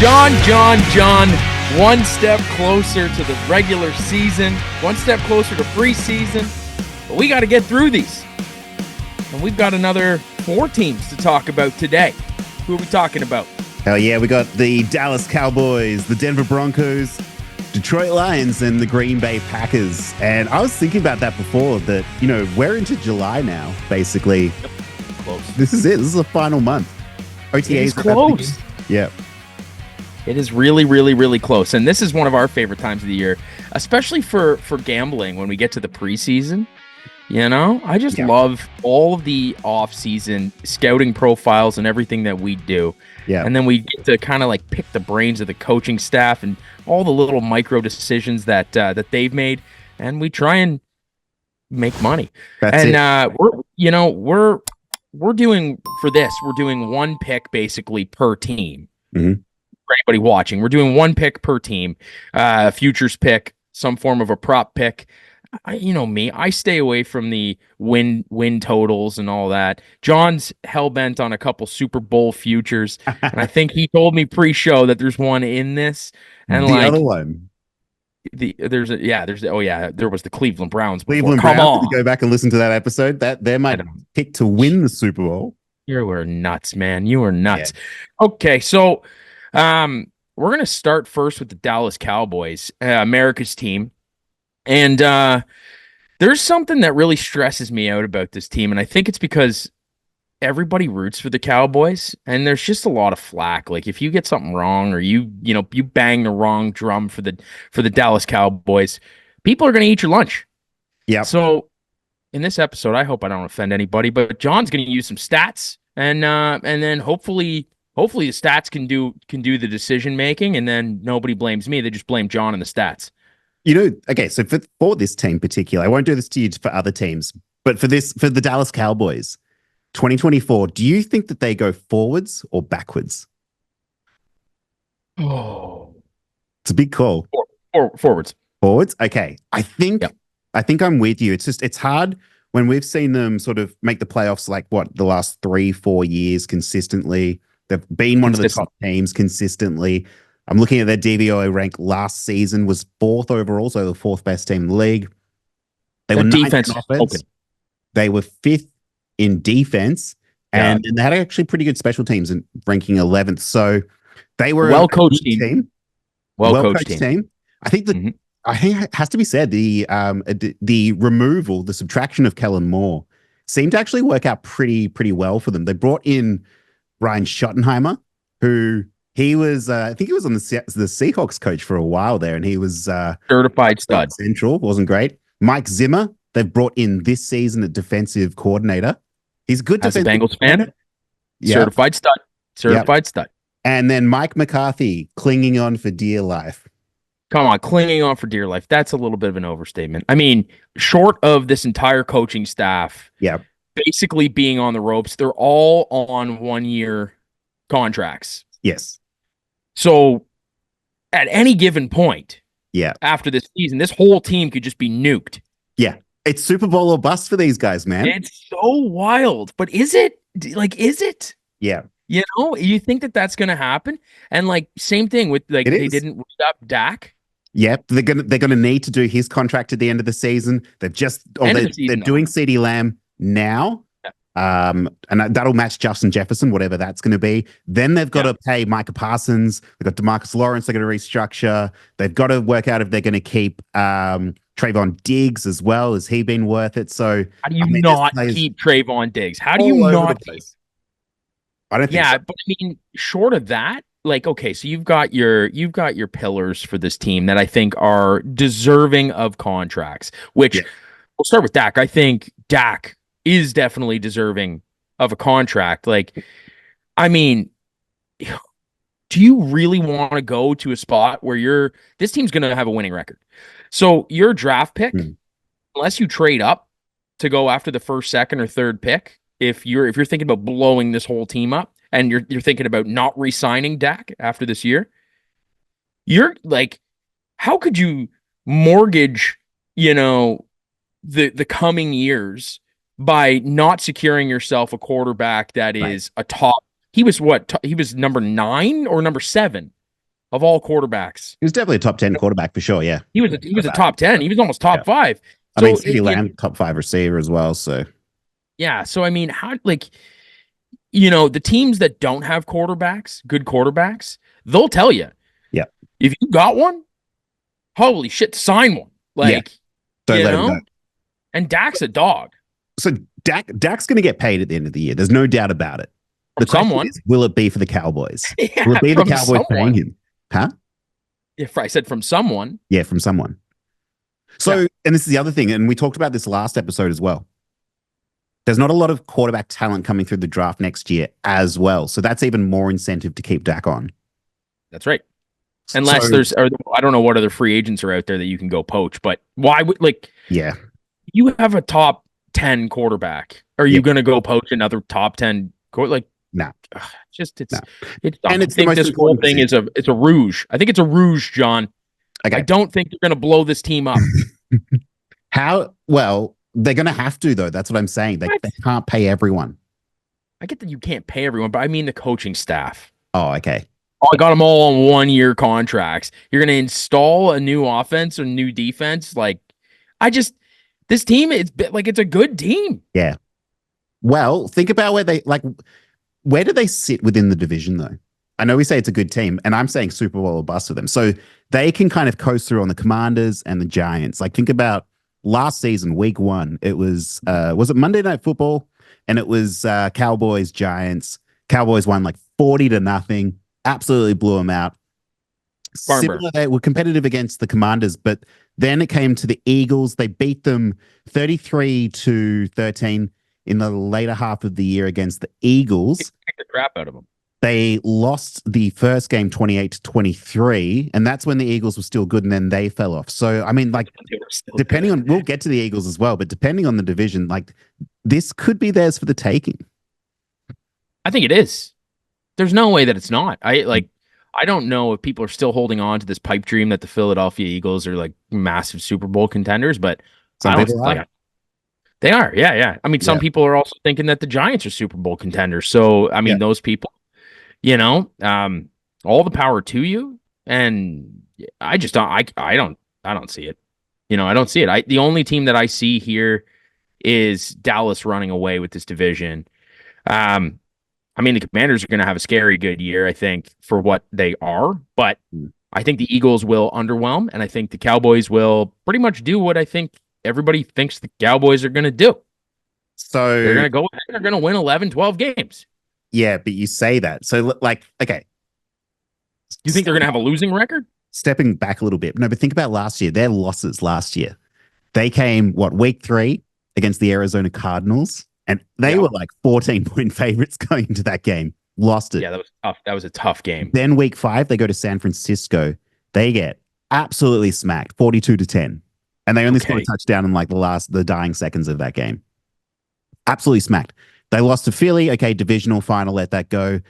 John, one step closer to the regular season, one step closer to preseason, but we got to get through these. And we've got another 4 teams to talk about today. Who are we talking about? Hell yeah, we got the Dallas Cowboys, the Denver Broncos, Detroit Lions, and the Green Bay Packers. And I was thinking about that before, that, you know, we're into July now, basically. Yep. Close. This is it. This is the final month. OTAs is close. Yeah. It is really, really, really close. And this is one of our favorite times of the year, especially for gambling when we get to the preseason. You know, I just love all of the off-season scouting profiles and everything that we do. Yeah. And then we get to kind of like pick the brains of the coaching staff and all the little micro decisions that they've made. And we try and make money. We're doing for this. We're doing one pick basically per team. Mm-hmm. For anybody watching, we're doing one pick per team, a futures pick, some form of a prop pick. You know me, I stay away from the win totals and all that. John's hell-bent on a couple Super Bowl futures, and I think he told me pre-show that there's one in this. And the other one. There was the Cleveland Browns. Cleveland Come Browns. on. If you go back and listen to that episode, that they're my pick to win the Super Bowl. You were nuts, man. You were nuts. Yeah. Okay, so we're gonna start first with the Dallas Cowboys, America's team. And there's something that really stresses me out about this team, and I think it's because everybody roots for the Cowboys, and there's just a lot of flack. Like if you get something wrong, or you bang the wrong drum for the Dallas Cowboys, people are going to eat your lunch. Yeah. So in this episode, I hope I don't offend anybody, but John's going to use some stats, and then hopefully the stats can do the decision making, and then nobody blames me. They just blame John and the stats. You know, okay, so for this team particular, I won't do this to you for other teams, but for the Dallas Cowboys, 2024, do you think that they go forwards or backwards? Oh, it's a big call. Forwards. Forwards? Okay. I think I'm with you. It's hard when we've seen them sort of make the playoffs like the last 3-4 years consistently. They've been one of the top teams consistently. I'm looking at their DVOA rank last season was 4th overall, so the 4th best team in the league. They were 9th in offense. They were 5th in defense, and they had actually pretty good special teams and ranking 11th. So they were a coached team. Well-coached team. I think it has to be said, the removal, the subtraction of Kellen Moore seemed to actually work out pretty well for them. They brought in Ryan Schottenheimer, who he was, I think he was on the Seahawks coach for a while there, and he was certified stud. Central, wasn't great. Mike Zimmer, they've brought in this season a defensive coordinator. He's good. As a Bengals fan, certified stud. And then Mike McCarthy clinging on for dear life. Come on, clinging on for dear life. That's a little bit of an overstatement. I mean, short of this entire coaching staff, basically being on the ropes, they're all on 1-year contracts. Yes. So at any given point, after this season, this whole team could just be nuked. Yeah. It's Super Bowl or bust for these guys, man. It's so wild. But is it? Is it? Yeah. You know, you think that that's going to happen? And like same thing with they didn't stop Dak. Yep, they're gonna need to do his contract at the end of the season. They're doing CeeDee Lamb now. And that'll match Justin Jefferson, whatever that's going to be. Then they've got to pay Micah Parsons. They've got DeMarcus Lawrence. They're going to restructure. They've got to work out if they're going to keep Trayvon Diggs as well. Has he been worth it? So how do you not keep Trayvon Diggs? How do you not keep? I don't think so. But I mean, short of that, like, okay, so you've got your pillars for this team that I think are deserving of contracts, which we'll start with Dak. I think Dak is definitely deserving of a contract. Like, I mean, do you really want to go to a spot where this team's going to have a winning record? So your draft pick, unless you trade up to go after the first, second, or third pick, if you're thinking about blowing this whole team up and you're thinking about not re-signing Dak after this year, you're like, how could you mortgage, the coming years by not securing yourself a quarterback that is a top? He was what? He was number 9 or number 7 of all quarterbacks. He was definitely a top 10 quarterback for sure. Yeah. He was a top 10. He was almost top 5. I mean, CeeDee Lamb, top 5 receiver as well. So, yeah. So, I mean, how, like, the teams that don't have quarterbacks, good quarterbacks, they'll tell you. Yeah. If you got one, holy shit, sign one. Like, don't let him go. And Dak's a dog. So, Dak's going to get paid at the end of the year. There's no doubt about it. From someone. Is, will it be for the Cowboys? Yeah, will it be the Cowboys paying him? Huh? If I said from someone. Yeah, from someone. So, and this is the other thing, and we talked about this last episode as well. There's not a lot of quarterback talent coming through the draft next year as well. So that's even more incentive to keep Dak on. That's right. Unless I don't know what other free agents are out there that you can go poach, but why would, you have a top 10 quarterback. Are you going to go poach another top 10 nah. It's and I think this whole thing is a rouge. I think it's a rouge, John. Okay. I don't think they're going to blow this team up. How? Well, they're going to have to, though. That's what I'm saying. They can't pay everyone. I get that you can't pay everyone, but I mean the coaching staff. Oh, okay. I got them all on 1-year contracts. You're going to install a new offense or new defense. This team, it's a good team. Yeah. Well, think about where do they sit within the division, though? I know we say it's a good team, and I'm saying Super Bowl or bust for them. So they can kind of coast through on the Commanders and the Giants. Like, think about last season, week 1. It was it Monday Night Football? And it was Cowboys, Giants. Cowboys won 40-0. Absolutely blew them out. Similar, they were competitive against the Commanders, but then it came to the Eagles. They beat them 33-13 in the later half of the year against the Eagles. Kicked the crap out of them. They lost the first game 28-23, and that's when the Eagles were still good, and then they fell off. So, I mean, depending on, we'll get to the Eagles as well, but depending on the division, this could be theirs for the taking. I think it is. There's no way that it's not. I don't know if people are still holding on to this pipe dream that the Philadelphia Eagles are massive Super Bowl contenders, but some people are. They are. Yeah. I mean, some people are also thinking that the Giants are Super Bowl contenders. So, I mean, those people, all the power to you. And I just don't, I don't see it. I don't see it. The only team that I see here is Dallas running away with this division. I mean, the Commanders are going to have a scary good year, I think, for what they are. But I think the Eagles will underwhelm, and I think the Cowboys will pretty much do what I think everybody thinks the Cowboys are going to do. So they're going to go ahead and they're going to win 11, 12 games. Yeah, but you say that. So, okay. You think they're going to have a losing record? Stepping back a little bit. No, but think about last year. Their losses last year. They came, week 3 against the Arizona Cardinals. And they were 14-point favorites going into that game. Lost it. Yeah, that was tough. That was a tough game. Then week 5, they go to San Francisco. They get absolutely smacked, 42-10. And they only scored a touchdown in the dying seconds of that game. Absolutely smacked. They lost to Philly. Okay, divisional final, let that go.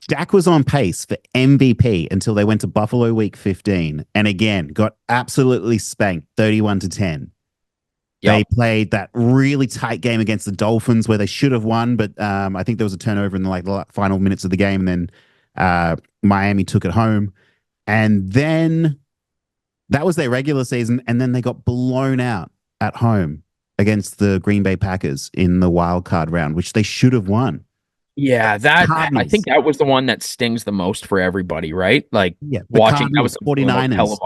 Dak was on pace for MVP until they went to Buffalo week 15. And again, got absolutely spanked, 31-10. They played that really tight game against the Dolphins where they should have won, but I think there was a turnover in the final minutes of the game, and then Miami took it home. And then that was their regular season, and then they got blown out at home against the Green Bay Packers in the wild card round, which they should have won. Yeah, I think that was the one that stings the most for everybody, right? Watching that was the 49ers,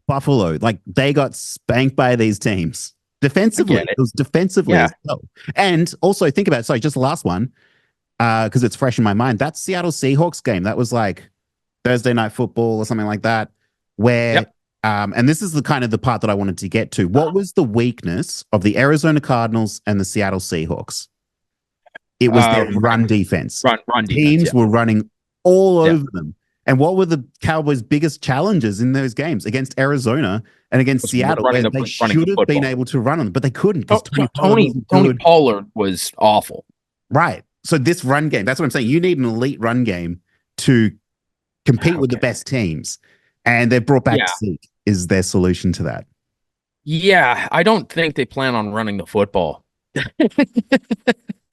Buffalo, they got spanked by these teams. Defensively, it was defensively as well. And also think about just the last one, because it's fresh in my mind. That Seattle Seahawks game, that was Thursday Night Football or something like that, where and this is the part that I wanted to get to. What was the weakness of the Arizona Cardinals and the Seattle Seahawks? It was their run defense. Run defense. Teams were running all over them. And what were the Cowboys' biggest challenges in those games against Arizona and against Seattle? Where they should have been able to run on them, but they couldn't because Tony Pollard was awful. Right. So this run game, that's what I'm saying. You need an elite run game to compete with the best teams. And they've brought back Zeke is their solution to that. Yeah, I don't think they plan on running the football.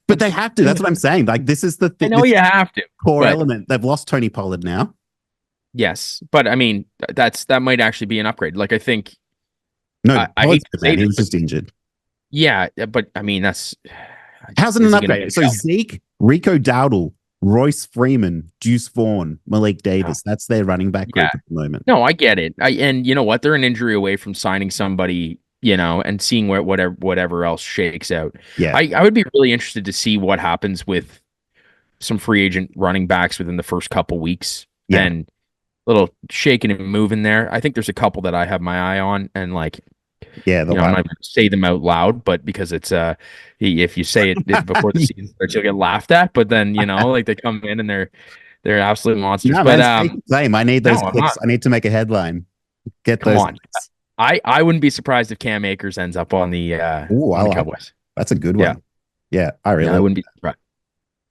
But they have to. That's what I'm saying. This is the thing. I know you have to. Core element. They've lost Tony Pollard now. Yes, but I mean that might actually be an upgrade. Like I think No, I hate to say man, he this, was but just injured. yeah, but I mean that's How's it is an he going to be upgrade? a So shell? Zeke, Rico Dowdle, Royce Freeman, Deuce Vaughn, Malik Davis. That's their running back Yeah, group at the moment. no, I get it. And you know what? They're an injury away from signing somebody, and seeing whatever else shakes out. Yeah. I would be really interested to see what happens with some free agent running backs within the first couple weeks Yeah. and little shaking and moving there. I think there's a couple that I have my eye on and like, Yeah. I'm not going to say them out loud, but because it's if you say it before the season starts, you'll get laughed at. But then like they come in and they're absolute monsters. No, But man, same. I need no, those I'm clicks. not. I need to make a headline. Get Come those on. clicks. I wouldn't be surprised if Cam Akers ends up Oh, I on the like that. Cowboys. That's a good Yeah. one. Yeah, I really Yeah, I wouldn't be surprised.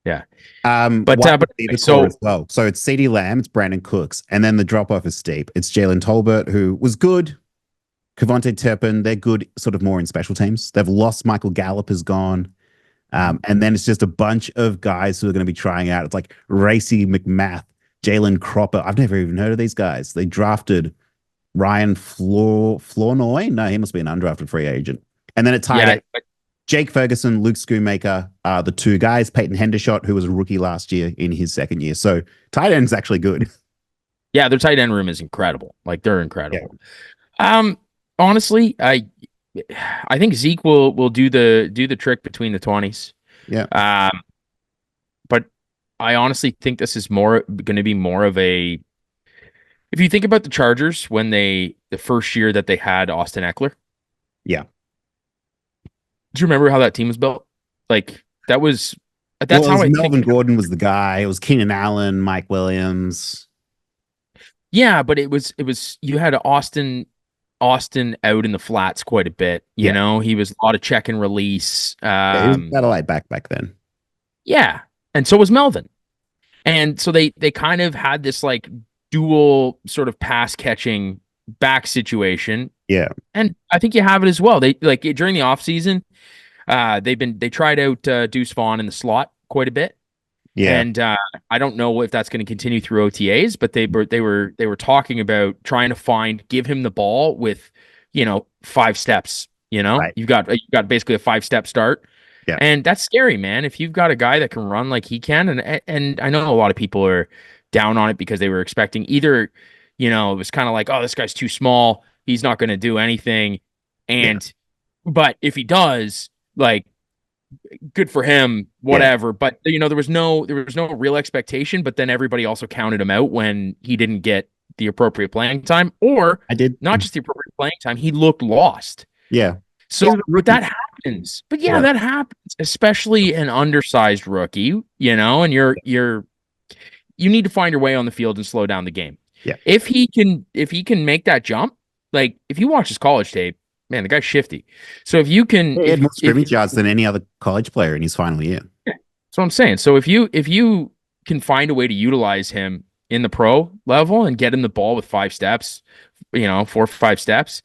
Yeah. But Okay, as well. So it's CeeDee Lamb, it's Brandin Cooks, and then the drop off is steep. It's Jalen Tolbert, who was good. Kevontae Turpin, they're good, sort of more in special teams. They've lost. Michael Gallup is gone. And then it's just a bunch of guys who are going to be trying out. It's like Racy McMath, Jalen Cropper. I've never even heard of these guys. They drafted Ryan Flournoy. No, he must be an undrafted free agent. And then it tied up Jake Ferguson, Luke Schoonmaker are the two guys. Peyton Hendershot, who was a rookie last year in his second year. So tight end's actually good. Yeah, their tight end room is incredible. Like they're incredible. Yeah. Honestly, I think Zeke will do the trick between the 20s. Yeah. But I honestly think this is going to be more of a. If you think about the Chargers when the first year that they had Austin Eckler. Yeah. Do you remember how that team was built? Like that's how I Melvin think. Gordon was the guy. It was Keenan Allen, Mike Williams. Yeah, but it was you had Austin out in the flats quite a bit. You know, he was a lot of check and release. He was a satellite back then. Yeah, and so was Melvin. And so they kind of had this like dual sort of pass catching back situation. Yeah. And I think you have it as well. They like during the offseason, they tried out Deuce Vaughn in the slot quite a bit. Yeah. And I don't know if that's going to continue through OTAs, but they were talking about trying to give him the ball with, 5 steps, Right. You've got basically a 5-step start. Yeah. And that's scary, man. If you've got a guy that can run like he can, and I know a lot of people are down on it because they were expecting either, it was kind of like, oh, this guy's too small, he's not going to do anything. But if he does, like, good for him, whatever. Yeah. But there was no real expectation. But then everybody also counted him out when he didn't get the appropriate playing time, or not just the appropriate playing time. He looked lost. Yeah. So that happens. But that happens, especially an undersized rookie. And you need to find your way on the field and slow down the game. Yeah. If he can make that jump, like if you watch his college tape, man, the guy's shifty. So if you can, he had more scrimmage yards than any other college player in his final year. Yeah, that's what I'm saying. So if you can find a way to utilize him in the pro level and get him the ball with 5 steps, 4 or 5 steps,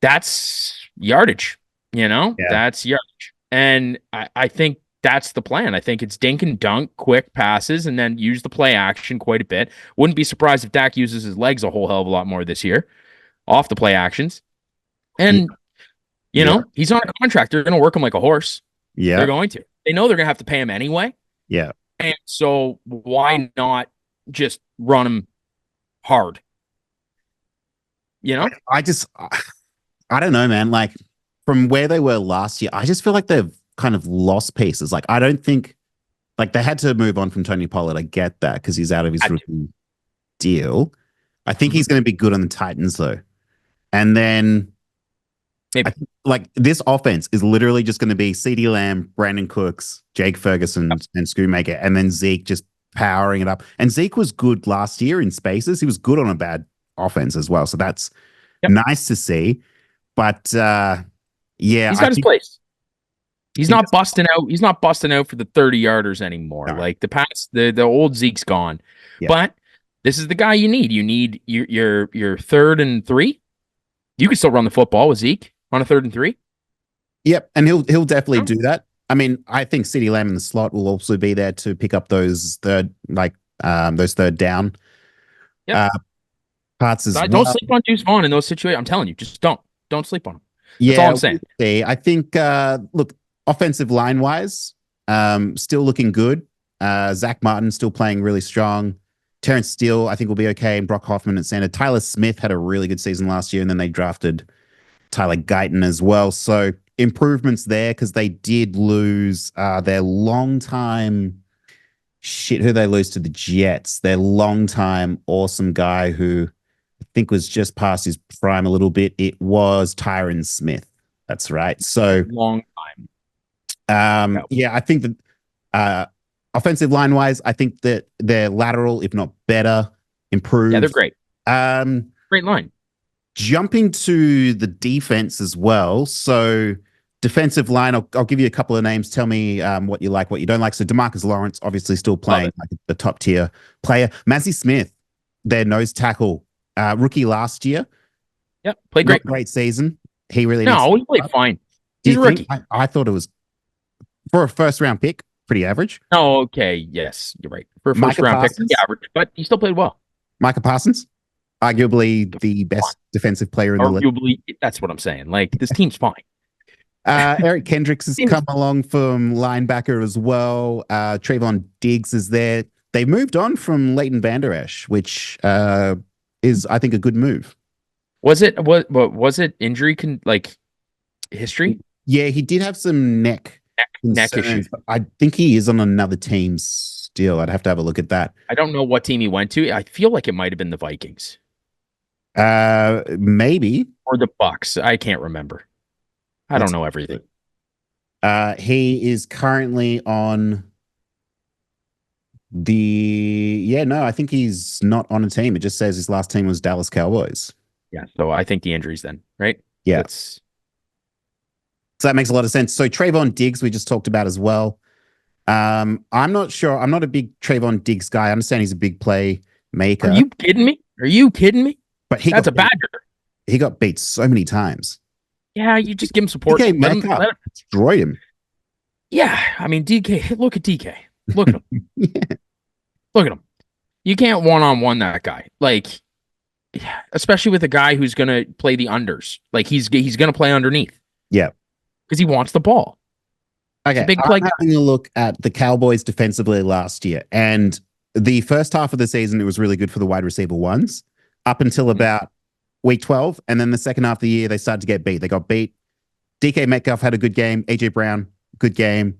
that's yardage. That's yardage. And I think that's the plan. I think it's dink and dunk, quick passes, and then use the play action quite a bit. Wouldn't be surprised if Dak uses his legs a whole hell of a lot more this year off the play actions. And, he's on a contract. They're going to work him like a horse. Yeah. They're going to. They know they're going to have to pay him anyway. Yeah. And so why not just run him hard? I don't know, man. Like, from where they were last year, I just feel like they've kind of lost pieces. Like, I don't think, like, they had to move on from Tony Pollard. I get that because he's out of his rookie deal. I think he's going to be good on the Titans, though. And then, like, this offense is literally just going to be CeeDee Lamb, Brandin Cooks, Jake Ferguson, and Schoonmaker, and then Zeke just powering it up. And Zeke was good last year in spaces. He was good on a bad offense as well. So that's nice to see. But he's got his place. He's not busting out. He's not busting out for the 30-yarders anymore. No. Like the old Zeke's gone. Yeah. But this is the guy you need. You need your 3rd and 3. You can still run the football with Zeke on a 3rd and 3. Yep, and he'll definitely do that. I mean, I think CeeDee Lamb in the slot will also be there to pick up those third down Yep. Parts as Don't well. sleep on Deuce Vaughn in those situations. I'm telling you, just don't sleep on him. That's all Yeah, I'm saying. I think look, offensive line wise, still looking good. Zach Martin still playing really strong. Terrence Steele, I think, will be okay. And Brock Hoffman at center. Tyler Smith had a really good season last year, and then they drafted Tyler Guyton as well. So improvements there because they did lose their long time shit. Who they lose to the Jets? Their long time awesome guy who I think was just past his prime a little bit. It was Tyron Smith. That's right. So Long time. yeah, I think that offensive line wise, I think that they're lateral, if not better, improved. Yeah, they're great. Um, Great line. Jumping to the defense as well. So defensive line, I'll give you a couple of names. Tell me what you like, what you don't like. So DeMarcus Lawrence, obviously still playing like the top tier player. Massey Smith, their nose tackle, rookie last year. Yep, played great. Great season. He really he played fine. He's a rookie. I thought it was for a first round pick, pretty average. Oh, okay. Yes, you're right. For a first round pick, pretty average, but he still played well. Micah Parsons, arguably the best defensive player in the league. That's what I'm saying. Like, this team's fine. Eric Kendricks has come along from linebacker as well. Trayvon Diggs is there. They moved on from Leighton Vander Esch, which is, I think, a good move. Was it injury history? Yeah, he did have some neck issues. I think he is on another team still. I'd have to have a look at that. I don't know what team he went to. I feel like it might have been the Vikings. Maybe. Or the Bucks. I can't remember. I don't know everything. He is currently on I think he's not on a team. It just says his last team was Dallas Cowboys. Yeah, so I think the injuries then, right? Yeah. So that makes a lot of sense. So Trayvon Diggs, we just talked about as well. I'm not sure. I'm not a big Trayvon Diggs guy. I understand he's a big play maker. Are you kidding me? But that's a Badger. He got beat so many times. Yeah, you just give him support. DK Metcalf destroyed him. Yeah, I mean, DK, look at DK. Look at him. Yeah. Look at him. You can't one-on-one that guy. Like, especially with a guy who's going to play the unders. Like, he's going to play underneath. Yeah. Because he wants the ball. Okay, big play. I'm having a look at the Cowboys defensively last year. And the first half of the season, it was really good for the wide receiver ones up until about week 12. And then the second half of the year, they started to get beat. They got beat. DK Metcalf had a good game. AJ Brown, good game.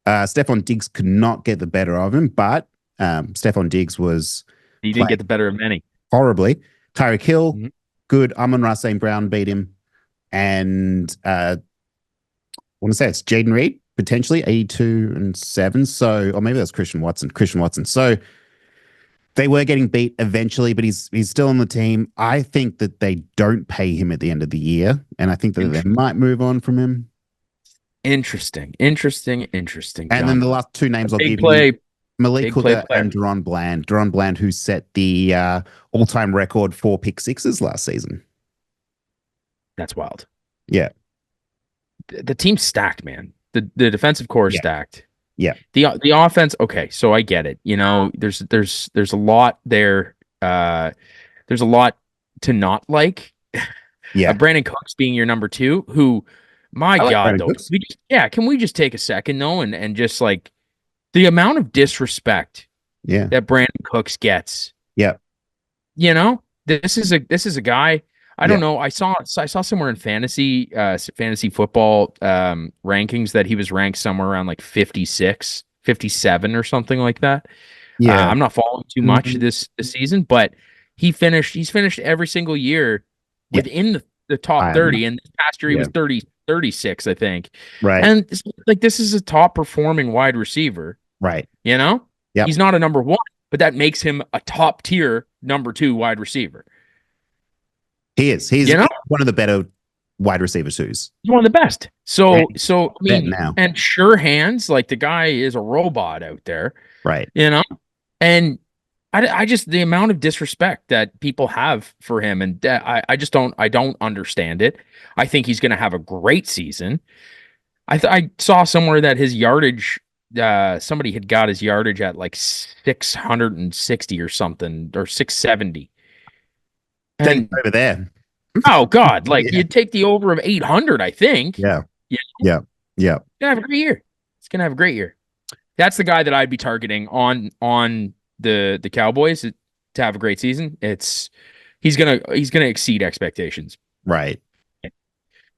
Stephon Diggs could not get the better of him, but Stephon Diggs was... He didn't get the better of many. Horribly. Tyreek Hill, good. Amon-Ra St. Brown beat him. And I want to say it's Jaden Reed, potentially 82-7. So, or maybe that's Christian Watson. So they were getting beat eventually, but he's still on the team. I think that they don't pay him at the end of the year, and I think that they might move on from him. Interesting. And then the last two names I'll give you: Malik Hooker and Deron Bland. Deron Bland, who set the all-time record for pick sixes last season. That's wild. Yeah. The team's stacked, man. The defensive core is stacked. Yeah. The offense, okay, so I get it. You know, there's a lot there. There's a lot to not like. Yeah. Brandin Cooks being your number 2, who, my God, though. Can we just take a second though and just like the amount of disrespect that Brandin Cooks gets. Yeah. You know, this is a guy. I don't know. I saw somewhere in fantasy football rankings that he was ranked somewhere around like 56, 57 or something like that. Yeah. I'm not following too much this season, but he's finished every single year within the top 30. And this past year he was 36, I think. Right. And like, this is a top performing wide receiver. Right. You know? Yeah. He's not a number 1, but that makes him a top tier number 2 wide receiver. He is. He's one of the better wide receiver twos. He's one of the best. So I mean, now. And sure hands, like the guy is a robot out there. Right. You know? And I just, the amount of disrespect that people have for him, and I just don't understand it. I think he's going to have a great season. I saw somewhere that his yardage, somebody had got his yardage at like 660 or something, or 670. And over there. oh God, like Yeah. you'd take the over of 800, I think. Yeah. Yeah, Yeah. Yeah. it's gonna have a great year. It's gonna have a great year. That's the guy that I'd be targeting on the Cowboys to have a great season. He's gonna exceed expectations. Right.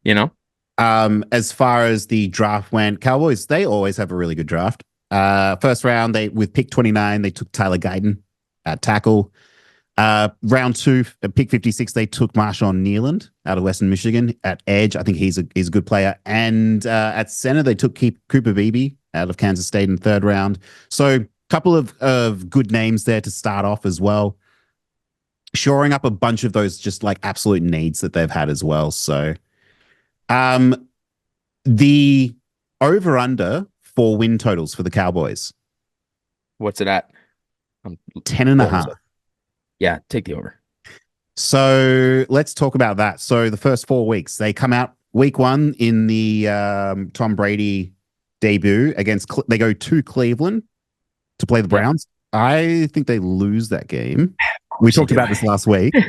You know? As far as the draft went, Cowboys, they always have a really good draft. First round, they with pick 29, they took Tyler Guyton at tackle. Round two, at pick 56, they took Marshawn Nealand out of Western Michigan at edge. I think he's a good player. And at center, they took Cooper Beebe out of Kansas State in the third round. So a couple of good names there to start off as well. Shoring up a bunch of those just like absolute needs that they've had as well. So the over-under for win totals for the Cowboys. What's it at? 10.5. Yeah, take the over. So let's talk about that. So the first 4 weeks, they come out week one in the Tom Brady debut they go to Cleveland to play the Browns. I think they lose that game. We talked about this last week. In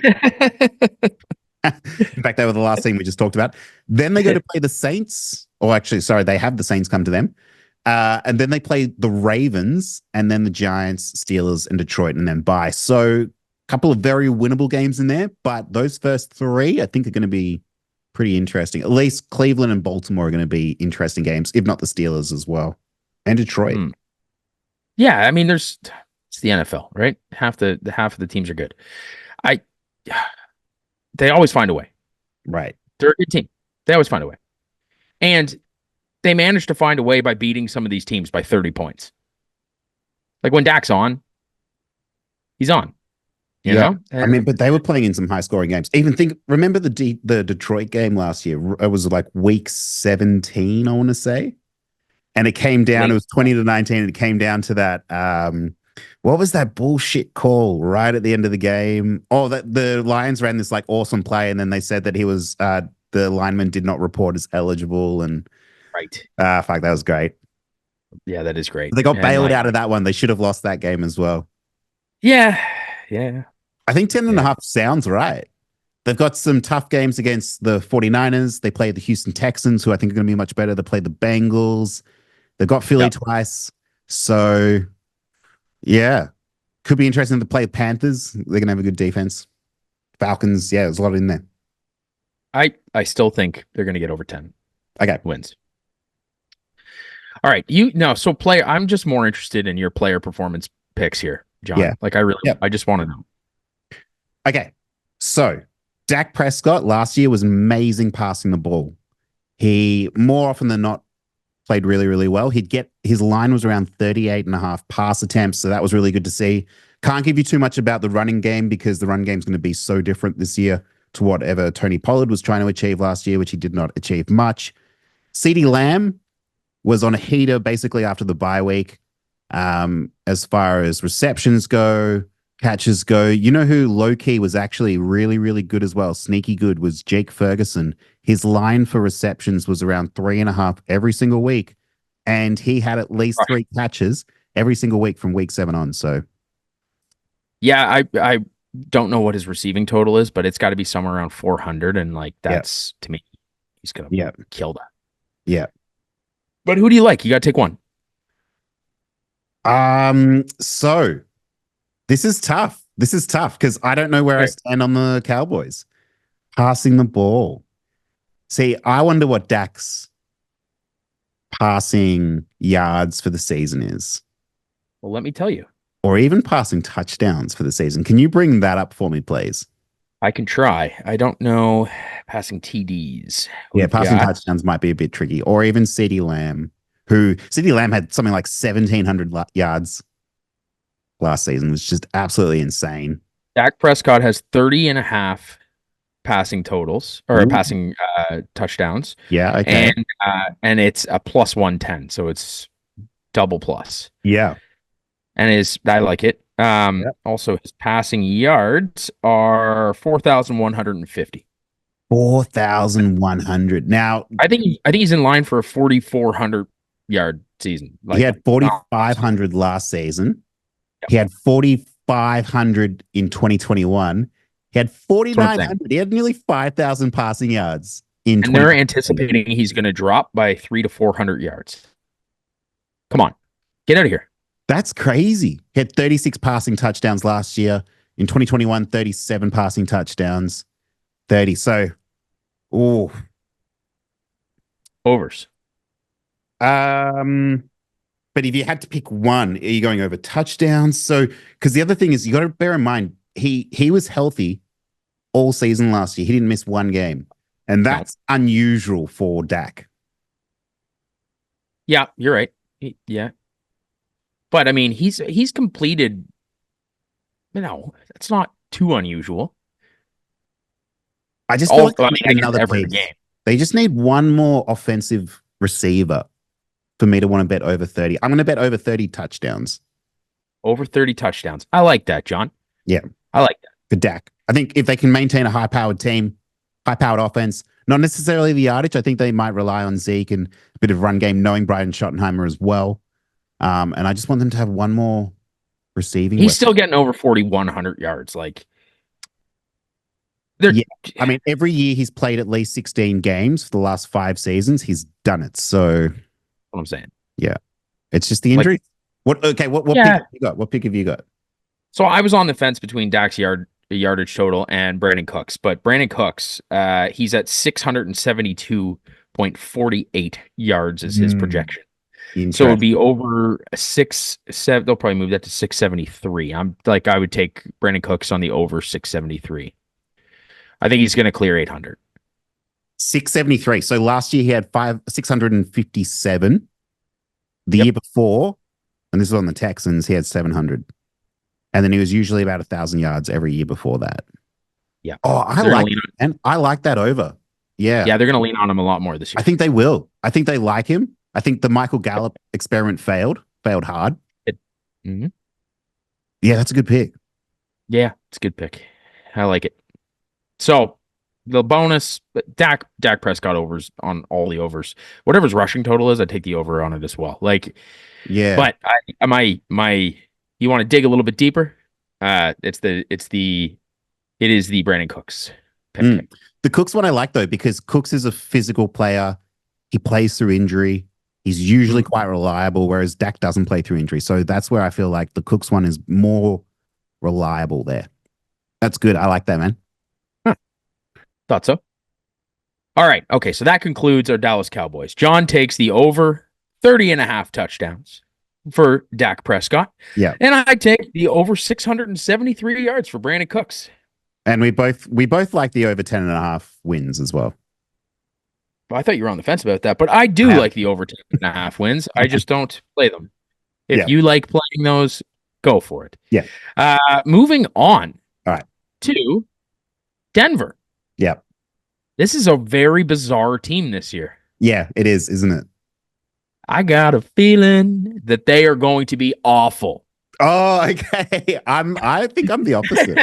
fact, they were the last team we just talked about. Then they go to play the Saints. Or actually, sorry, they have the Saints come to them. And then they play the Ravens and then the Giants, Steelers, and Detroit, and then bye. So a couple of very winnable games in there. But those first three, I think, are going to be pretty interesting. At least Cleveland and Baltimore are going to be interesting games, if not the Steelers as well. And Detroit. Yeah, I mean, it's the NFL, right? Half of the teams are good. They always find a way. Right. They're a good team. They always find a way. And they managed to find a way by beating some of these teams by 30 points. Like when Dak's on, he's on. You know? I mean, but they were playing in some high-scoring games. Remember the Detroit game last year? It was like week 17, I want to say. And it came down, it was 20-19, and it came down to that what was that bullshit call right at the end of the game? Oh, that the Lions ran this like awesome play, and then they said that he was the lineman did not report as eligible, and right. Fuck, that was great. Yeah, that is great. They got bailed out of that one. They should have lost that game as well. Yeah. I think 10.5 sounds right. They've got some tough games against the 49ers. They play the Houston Texans, who I think are going to be much better. They play the Bengals. They've got Philly twice. So, yeah. Could be interesting to play the Panthers. They're going to have a good defense. Falcons, yeah, there's a lot in there. I still think they're going to get over 10. Okay. Wins. All right. So player, I'm just more interested in your player performance picks here, John. Yeah. Like I just want to know. Okay. So Dak Prescott last year was amazing passing the ball. He more often than not played really, really well. His line was around 38.5 pass attempts. So that was really good to see. Can't give you too much about the running game because the run game is going to be so different this year to whatever Tony Pollard was trying to achieve last year, which he did not achieve much. CeeDee Lamb was on a heater basically after the bye week. As far as receptions go, catches go, you know who low-key was actually really, really good as well, sneaky good, was Jake Ferguson. His line for receptions was around 3.5 every single week, and he had at least 3 catches every single week from week 7 on. So, yeah, I don't know what his receiving total is, but it's got to be somewhere around 400, and like that's to me, he's gonna kill that. Yeah. But who do you like? You got to take one. So this is tough. Because I don't know where I stand on the Cowboys. Passing the ball. See, I wonder what Dak's passing yards for the season is. Well, let me tell you. Or even passing touchdowns for the season. Can you bring that up for me, please? I can try. I don't know passing TDs. Passing touchdowns might be a bit tricky. Or even CeeDee Lamb, CeeDee Lamb had something like 1,700 yards last season, which is just absolutely insane. Dak Prescott has 30.5 passing totals or passing touchdowns. Yeah, okay. And it's a plus 110, so it's double plus. Yeah. And I like it. Also his passing yards are 4,150. 4,100. Now, I think he's in line for a 4,400 yard season. He had 4,500 last season. He had 4,500 in 2021. He He had That's what I'm saying. 4,900. He had nearly 5,000 passing yards in And they're 20. anticipating he's going to drop by 300 to 400 yards. Come on, get out of here. That's crazy. He had 36 passing touchdowns last year. In 2021, 37 passing touchdowns. 30. So, oh. Overs. But if you had to pick one, are you going over touchdowns? So, because the other thing is, you got to bear in mind, he was healthy all season last year. He didn't miss one game, and that's unusual for Dak. Yeah, you're right. Yeah, but I mean, he's completed. That's not too unusual. I just feel like another game. They just need one more offensive receiver for me to want to bet over 30. I'm going to bet over 30 touchdowns. Over 30 touchdowns. I like that, John. Yeah. I like that. For Dak. I think if they can maintain a high-powered team, high-powered offense, not necessarily the yardage, I think they might rely on Zeke and a bit of run game, knowing Brian Schottenheimer as well. And I just want them to have one more receiving. He's still getting over 4,100 yards. Yeah. I mean, every year he's played at least 16 games for the last 5 seasons. He's done it. So what I'm saying. Yeah. It's just the injury. What pick have you got? What pick have you got? So I was on the fence between Dak's yardage total and Brandin Cooks, but Brandin Cooks, he's at 672.48 yards is his projection. So it would be over 6-7. They'll probably move that to 673. I would take Brandin Cooks on the over 673. I think he's going to clear 800. 673. So last year he had 657. The year before, and this was on the Texans, he had 700. And then he was usually about 1,000 yards every year before that. Yeah. Oh, I like that over. Yeah. Yeah, they're going to lean on him a lot more this year. I think they will. I think they like him. I think the Michael Gallup experiment failed hard. Mm-hmm. Yeah, that's a good pick. Yeah, it's a good pick. I like it. So the bonus, Dak Prescott overs on all the overs. Whatever's rushing total is, I take the over on it as well. Yeah. But you want to dig a little bit deeper? It is the Brandin Cooks pick. The Cooks one I like though, because Cooks is a physical player. He plays through injury. He's usually quite reliable, whereas Dak doesn't play through injury. So that's where I feel like the Cooks one is more reliable there. That's good. I like that, man. Thought so. All right. Okay. So that concludes our Dallas Cowboys. John takes the over 30.5 touchdowns for Dak Prescott. Yeah. And I take the over 673 yards for Brandin Cooks. And we both like the over 10.5 wins as well. I thought you were on the fence about that, but I do like the over 10.5 wins. I just don't play them. If you like playing those, go for it. Yeah. Moving on. All right. To Denver. Yeah. This is a very bizarre team this year. Yeah, it is, isn't it? I got a feeling that they are going to be awful. Oh, okay. I think I'm the opposite.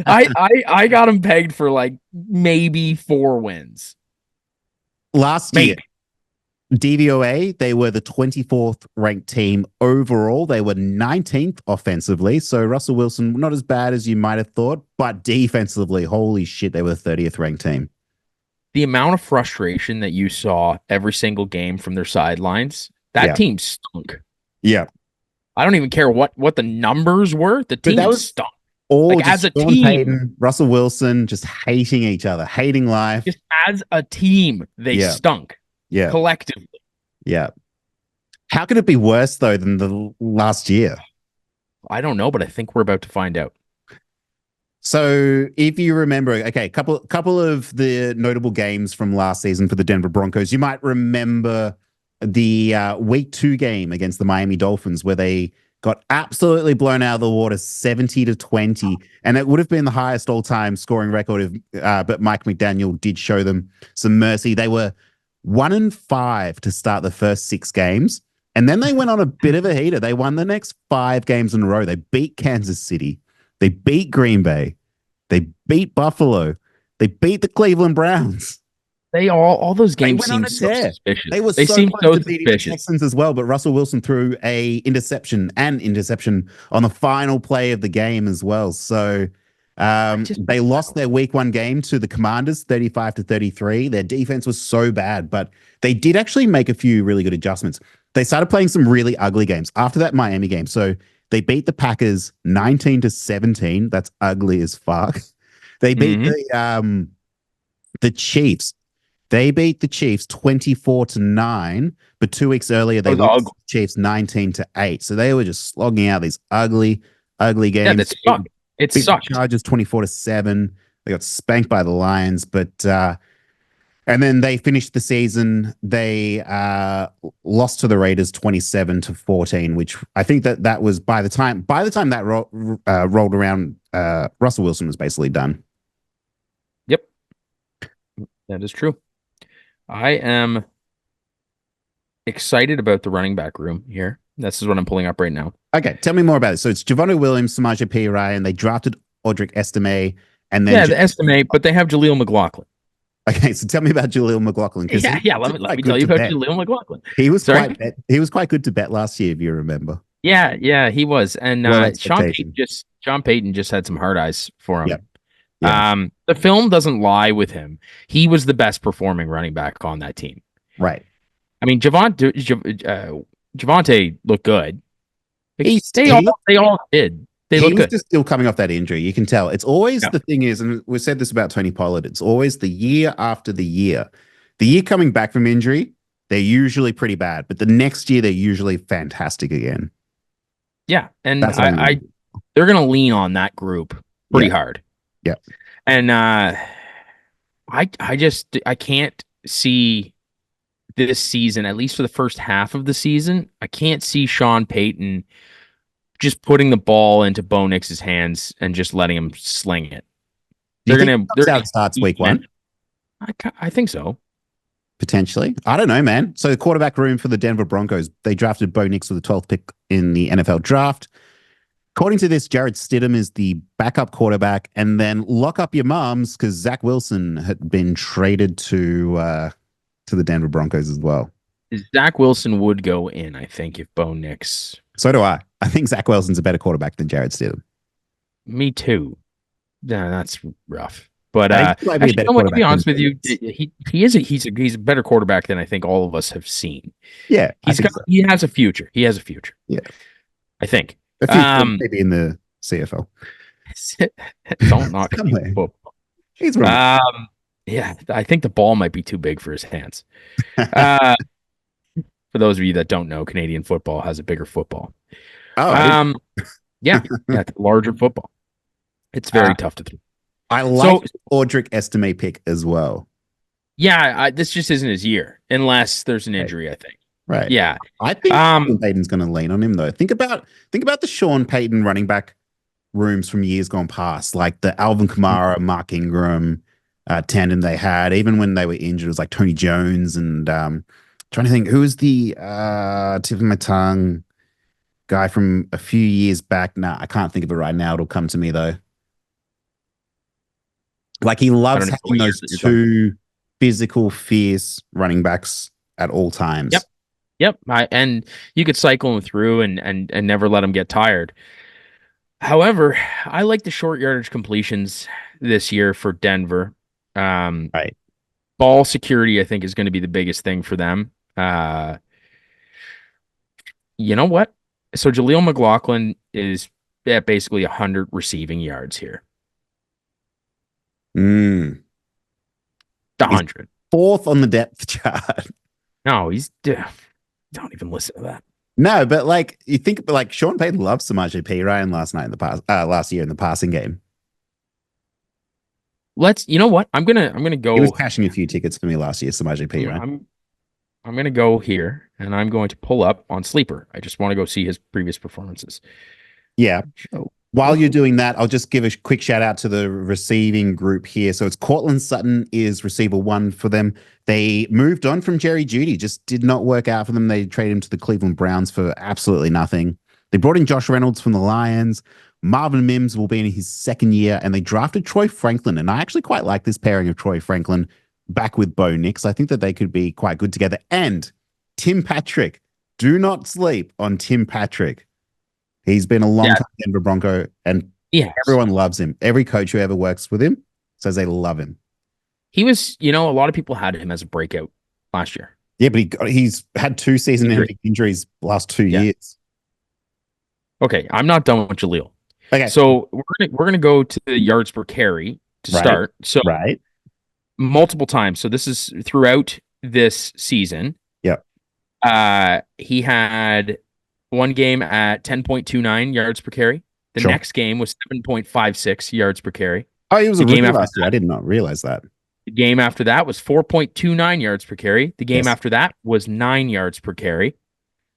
I got them pegged for maybe 4 wins. Last year, DVOA, they were the 24th ranked team overall. They were 19th offensively. So Russell Wilson, not as bad as you might have thought, but defensively, holy shit, they were the 30th ranked team. The amount of frustration that you saw every single game from their sidelines, that team stunk. Yeah. I don't even care what the numbers were. The team stunk. All as a Sean team, Payton, Russell Wilson, just hating each other, hating life. Just as a team, they stunk. Yeah. Collectively. Yeah. How could it be worse though than the last year? I don't know, but I think we're about to find out. So if you remember, okay, couple of the notable games from last season for the Denver Broncos, you might remember the week 2 game against the Miami Dolphins where they got absolutely blown out of the water 70-20. And it would have been the highest all-time scoring record, but Mike McDaniel did show them some mercy. They were 1-5 to start the first 6 games. And then they went on a bit of a heater. They won the next 5 games in a row. They beat Kansas City. They beat Green Bay. They beat Buffalo. They beat the Cleveland Browns. They all those games seemed so suspicious. They seemed so suspicious. The Texans as well, but Russell Wilson threw an interception on the final play of the game as well. So They lost their week 1 game to the Commanders 35-33. Their defense was so bad, but they did actually make a few really good adjustments. They started playing some really ugly games after that Miami game. So they beat the Packers 19-17. That's ugly as fuck. They beat the Chiefs. They beat the Chiefs 24-9, but 2 weeks earlier they lost the Chiefs 19-8. So they were just slogging out these ugly games. Yeah, that sucked. It sucked. Chargers 24-7. They got spanked by the Lions, but and then they finished the season. They lost to the Raiders 27-14, which I think that was by the time that rolled around, Russell Wilson was basically done. Yep, that is true. I am excited about the running back room here. This is what I'm pulling up right now. Okay, tell me more about it. So it's Javonte Williams, Samaje Perine. They drafted Audric Estime, and then the Estime, but they have Jaleel McLaughlin. Okay, so tell me about Jaleel McLaughlin. Let me tell you about Jaleel McLaughlin. He was quite good to bet last year, if you remember. Yeah, he was. And Sean Payton just had some hard eyes for him. Yep. The film doesn't lie with him. He was the best performing running back on that team. Right. I mean, Javonte looked good. They all did. They looked good. Just still coming off that injury. You can tell. It's always the thing is, and we said this about Tony Pollard, it's always the year after the year. The year coming back from injury, they're usually pretty bad, but the next year they're usually fantastic again. Yeah, and they're going to lean on that group pretty hard. Yeah, and I can't see this season, at least for the first half of the season, I can't see Sean Payton just putting the ball into Bo Nix's hands and just letting him sling it. They're starts week 1. I think so. Potentially. I don't know, man. So the quarterback room for the Denver Broncos, they drafted Bo Nix with the 12th pick in the NFL draft. According to this, Jared Stidham is the backup quarterback, and then lock up your moms because Zach Wilson had been traded to the Denver Broncos as well. Zach Wilson would go in, I think, if Bo Nix. So do I. I think Zach Wilson's a better quarterback than Jared Stidham. Me too. Yeah, that's rough. But to be honest with you, he's a better quarterback than I think all of us have seen. Yeah, he has a future. He has a future. Yeah, I think. Maybe in the CFL. Don't knock football. He's wrong. Yeah, I think the ball might be too big for his hands. For those of you that don't know, Canadian football has a bigger football. Larger football. It's very tough to throw. I like Audric Estime pick as well. Yeah, this just isn't his year unless there's an injury, I think. Right. Yeah. I think Sean Payton's going to lean on him though. Think about the Sean Payton running back rooms from years gone past, like the Alvin Kamara, Mark Ingram tandem they had. Even when they were injured, it was like Tony Jones and trying to think who was the tip of my tongue guy from a few years back. Nah, I can't think of it right now. It'll come to me though. Like he loves having those two physical, fierce running backs at all times. Yep. And you could cycle them through and never let them get tired. However, I like the short yardage completions this year for Denver. Right. Ball security, I think, is going to be the biggest thing for them. You know what? So Jaleel McLaughlin is at basically 100 receiving yards here. 100. Fourth on the depth chart. No, don't even listen to that. No, but like you think, like Sean Payton loves Samaje Perine last year in the passing game. You know what? I'm gonna go. He was cashing a few tickets for me last year, Samaje Perine. I'm gonna go here and I'm going to pull up on Sleeper. I just want to go see his previous performances. Yeah. While you're doing that, I'll just give a quick shout out to the receiving group here. So it's Cortland Sutton is receiver 1 for them. They moved on from Jerry Jeudy, just did not work out for them. They traded him to the Cleveland Browns for absolutely nothing. They brought in Josh Reynolds from the Lions. Marvin Mims will be in his second year, and they drafted Troy Franklin. And I actually quite like this pairing of Troy Franklin back with Bo Nix. I think that they could be quite good together. And Tim Patrick. Do not sleep on Tim Patrick. He's been a long time Denver Bronco, and He has. Everyone loves him. Every coach who ever works with him says they love him. He was, a lot of people had him as a breakout last year. Yeah, but he's had 2 season-ending injuries last 2 years. Okay, I'm not done with Jaleel. Okay, so we're gonna go to the yards per carry to start. So multiple times. So this is throughout this season. Yeah. He had one game at 10.29 yards per carry. The next game was 7.56 yards per carry. Oh, he was a rookie last year. I did not realize that. The game after that was 4.29 yards per carry. The game after that was 9 yards per carry.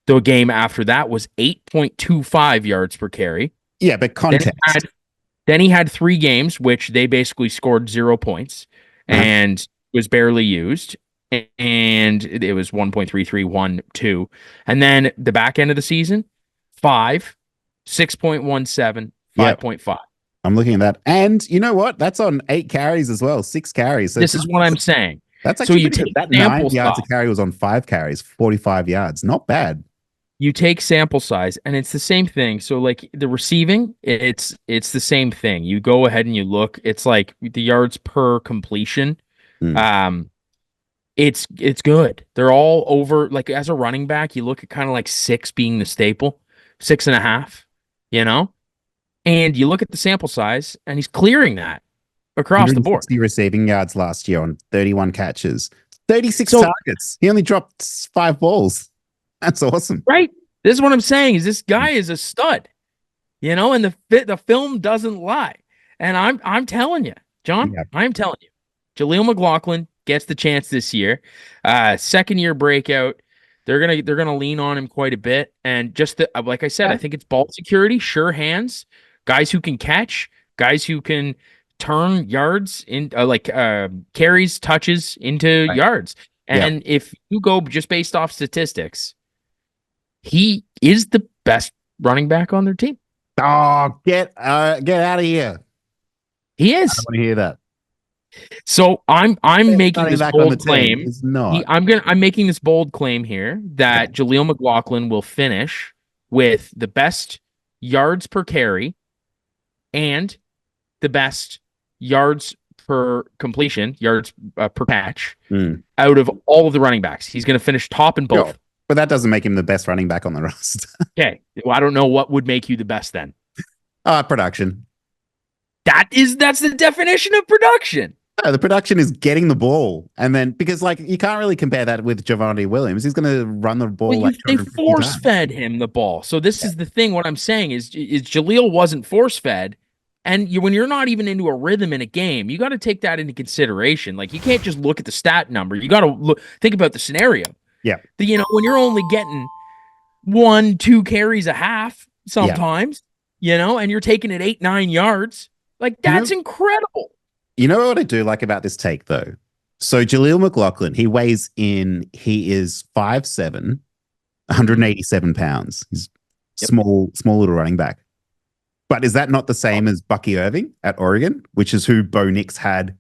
The game after that was 8.25 yards per carry. Yeah, but context. Then he had 3 games, which they basically scored 0 points and was barely used. And it was 1.33, 1, 2. And then the back end of the season, 5, 6.17, 5.5. I'm looking at that. And you know what? That's on 8 carries as well, 6 carries. So this is what I'm saying. That's actually so you take that 9 yards a carry was on 5 carries, 45 yards. Not bad. You take sample size, and it's the same thing. So like the receiving, it's the same thing. You go ahead and you look. It's like the yards per completion. It's good. They're all over. Like as a running back, you look at kind of like 6 being the staple, 6.5. And you look at the sample size, and he's clearing that across the board. 60 receiving yards last year on 31 catches, 36 targets. He only dropped 5 balls. That's awesome. Right. This is what I'm saying is this guy is a stud, and the film doesn't lie. And I'm telling you, John, I'm telling you, Jaleel McLaughlin gets the chance this year. 2nd-year breakout. They're gonna lean on him quite a bit. And just like I said, I think it's ball security, sure hands, guys who can catch, guys who can turn yards in carries, touches into yards. And if you go just based off statistics, he is the best running back on their team. Oh, get out of here. He is. I don't want to hear that. So I'm making this bold claim. I'm making this bold claim here that Jaleel McLaughlin will finish with the best yards per carry and the best yards per completion, yards per catch out of all of the running backs. He's going to finish top in both. But that doesn't make him the best running back on the roster. Okay. Well, I don't know what would make you the best then. Production. That's the definition of production. No, the production is getting the ball. And then, because you can't really compare that with Javonte Williams. He's going to run the ball they force-fed him the ball. So this is the thing. What I'm saying is Jaleel wasn't force-fed. And when you're not even into a rhythm in a game, you got to take that into consideration. Like, you can't just look at the stat number. You got to think about the scenario. Yeah. When you're only getting 1-2 carries a half sometimes, and you're taking it 8-9 yards, like that's incredible. You know what I do like about this take though? So Jaleel McLaughlin, he is 5'7", 187 pounds. He's small little running back. But is that not the same as Bucky Irving at Oregon, which is who Bo Nix had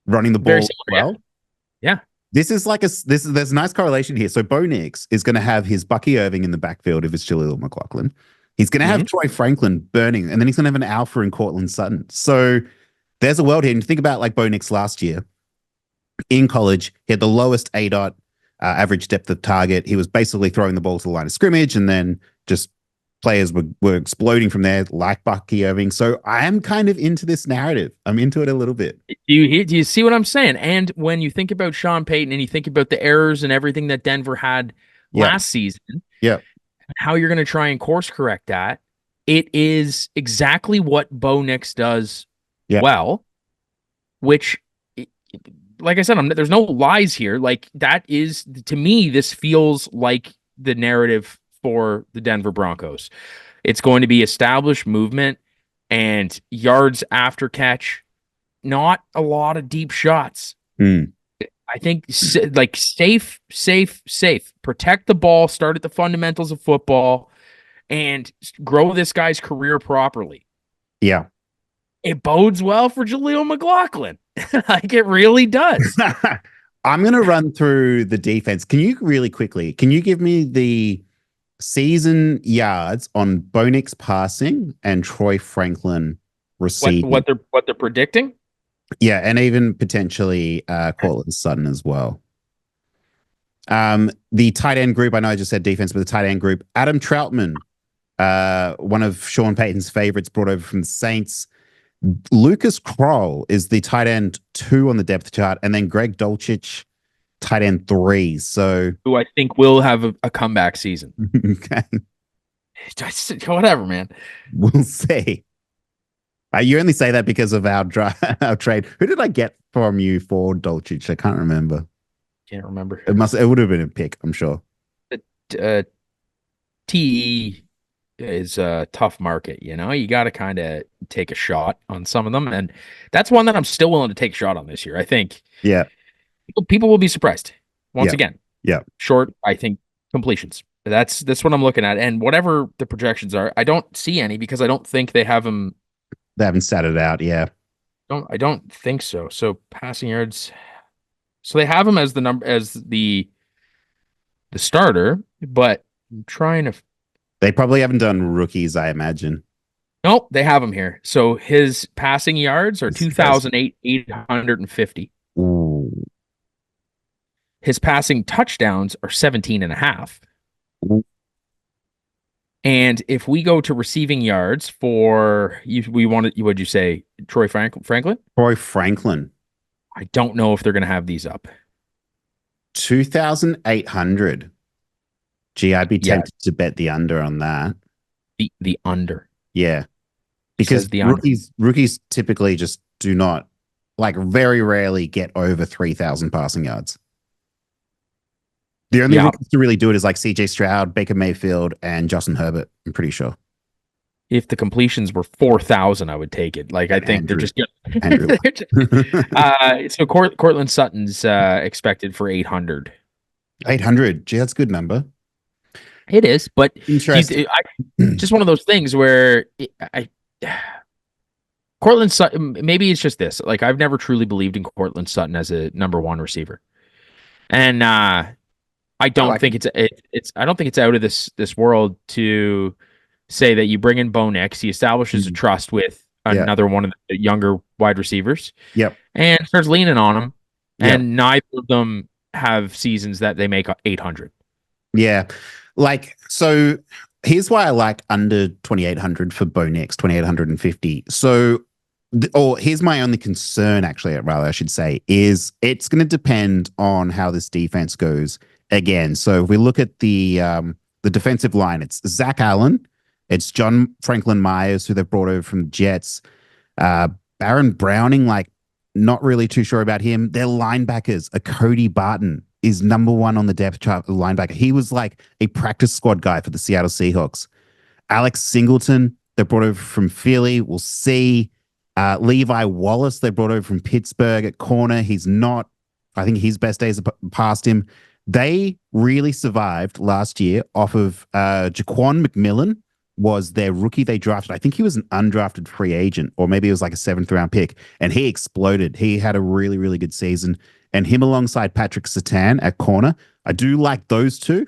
running the ball well? Yeah. There's a nice correlation here. So Bo Nix is going to have his Bucky Irving in the backfield if it's Jaleel McLaughlin. He's going to have Troy Franklin burning, and then he's going to have an alpha in Cortland Sutton. So there's a world here. And think about like Bo Nix last year in college. He had the lowest ADOT average depth of target. He was basically throwing the ball to the line of scrimmage, and then just players were exploding from there, like Bucky Irving. So I am kind of into this narrative. I'm into it a little bit. Do you see what I'm saying? And when you think about Sean Payton and you think about the errors and everything that Denver had last season, how you're going to try and course correct that, it is exactly what Bo Nix does well, which, like I said, there's no lies here. Like, that is, to me, this feels like the narrative for the Denver Broncos. It's going to be established movement and yards after catch, not a lot of deep shots. I think like safe. Protect the ball, start at the fundamentals of football, and grow this guy's career properly. Yeah. It bodes well for Jaleel McLaughlin. Like, it really does. I'm going to run through the defense. Can you give me the season yards on Bo Nix passing and Troy Franklin receiving. What they're predicting? Yeah, and even potentially Cortland Sutton as well. The tight end group, I know I just said defense, but the tight end group, Adam Troutman, one of Sean Payton's favorites, brought over from the Saints. Lucas Kroll is the tight end 2 on the depth chart, and then Greg Dulcich, tight end 3. So, who I think will have a comeback season. Okay, whatever, man. We'll see. You only say that because of our trade. Who did I get from you for Dulcich? I can't remember. Can't remember. It would have been a pick, I'm sure. TE is a tough market, you got to kind of take a shot on some of them, and that's one that I'm still willing to take a shot on this year. I think people will be surprised once again. Short, I think, completions. That's what I'm looking at, and whatever the projections are, I don't see any because I don't think they have them. They haven't sat it out. I don't think so. So passing yards. So they have him as the starter, but I'm trying to. They probably haven't done rookies, I imagine. Nope, they have him here. So his passing yards are 2,850. Ooh. His passing touchdowns are 17.5. And if we go to receiving yards for what'd you say, Troy Franklin? Troy Franklin. I don't know if they're going to have these up. 2,800. Gee, I'd be tempted to bet the under on that. The under. Yeah. Because the rookies typically just do not, very rarely get over 3,000 passing yards. The only rookies to really do it is CJ Stroud, Baker Mayfield, and Justin Herbert, I'm pretty sure. If the completions were 4,000, I would take it. I think Andrew. They're just Andrew. So Cortland Sutton's expected for 800. 800. Gee, that's a good number. It is, but just one of those things where Cortland Sutton, maybe it's just this. I've never truly believed in Cortland Sutton as a number 1 receiver. And I don't think it's out of this world to say that you bring in Bo Nix, he establishes a trust with another one of the younger wide receivers. And starts leaning on him. And neither of them have seasons that they make 800. Yeah. So here's why I like under 2,800 for Bo Nix, 2,850. So, here's my only concern, actually, I should say, is it's going to depend on how this defense goes again. So if we look at the defensive line, it's Zach Allen, it's John Franklin Myers, who they've brought over from the Jets. Baron Browning, not really too sure about him. Their linebackers, Cody Barton is number 1 on the depth chart of linebacker. He was a practice squad guy for the Seattle Seahawks. Alex Singleton, they brought over from Philly. We'll see. Levi Wallace, they brought over from Pittsburgh at corner. He's not, I think his best days are past him. They really survived last year off of Jaquan McMillan was their rookie they drafted. I think he was an undrafted free agent, or maybe it was a 7th round pick, and he exploded. He had a really, really good season. And him alongside Patrick Surtain at corner, I do like those two.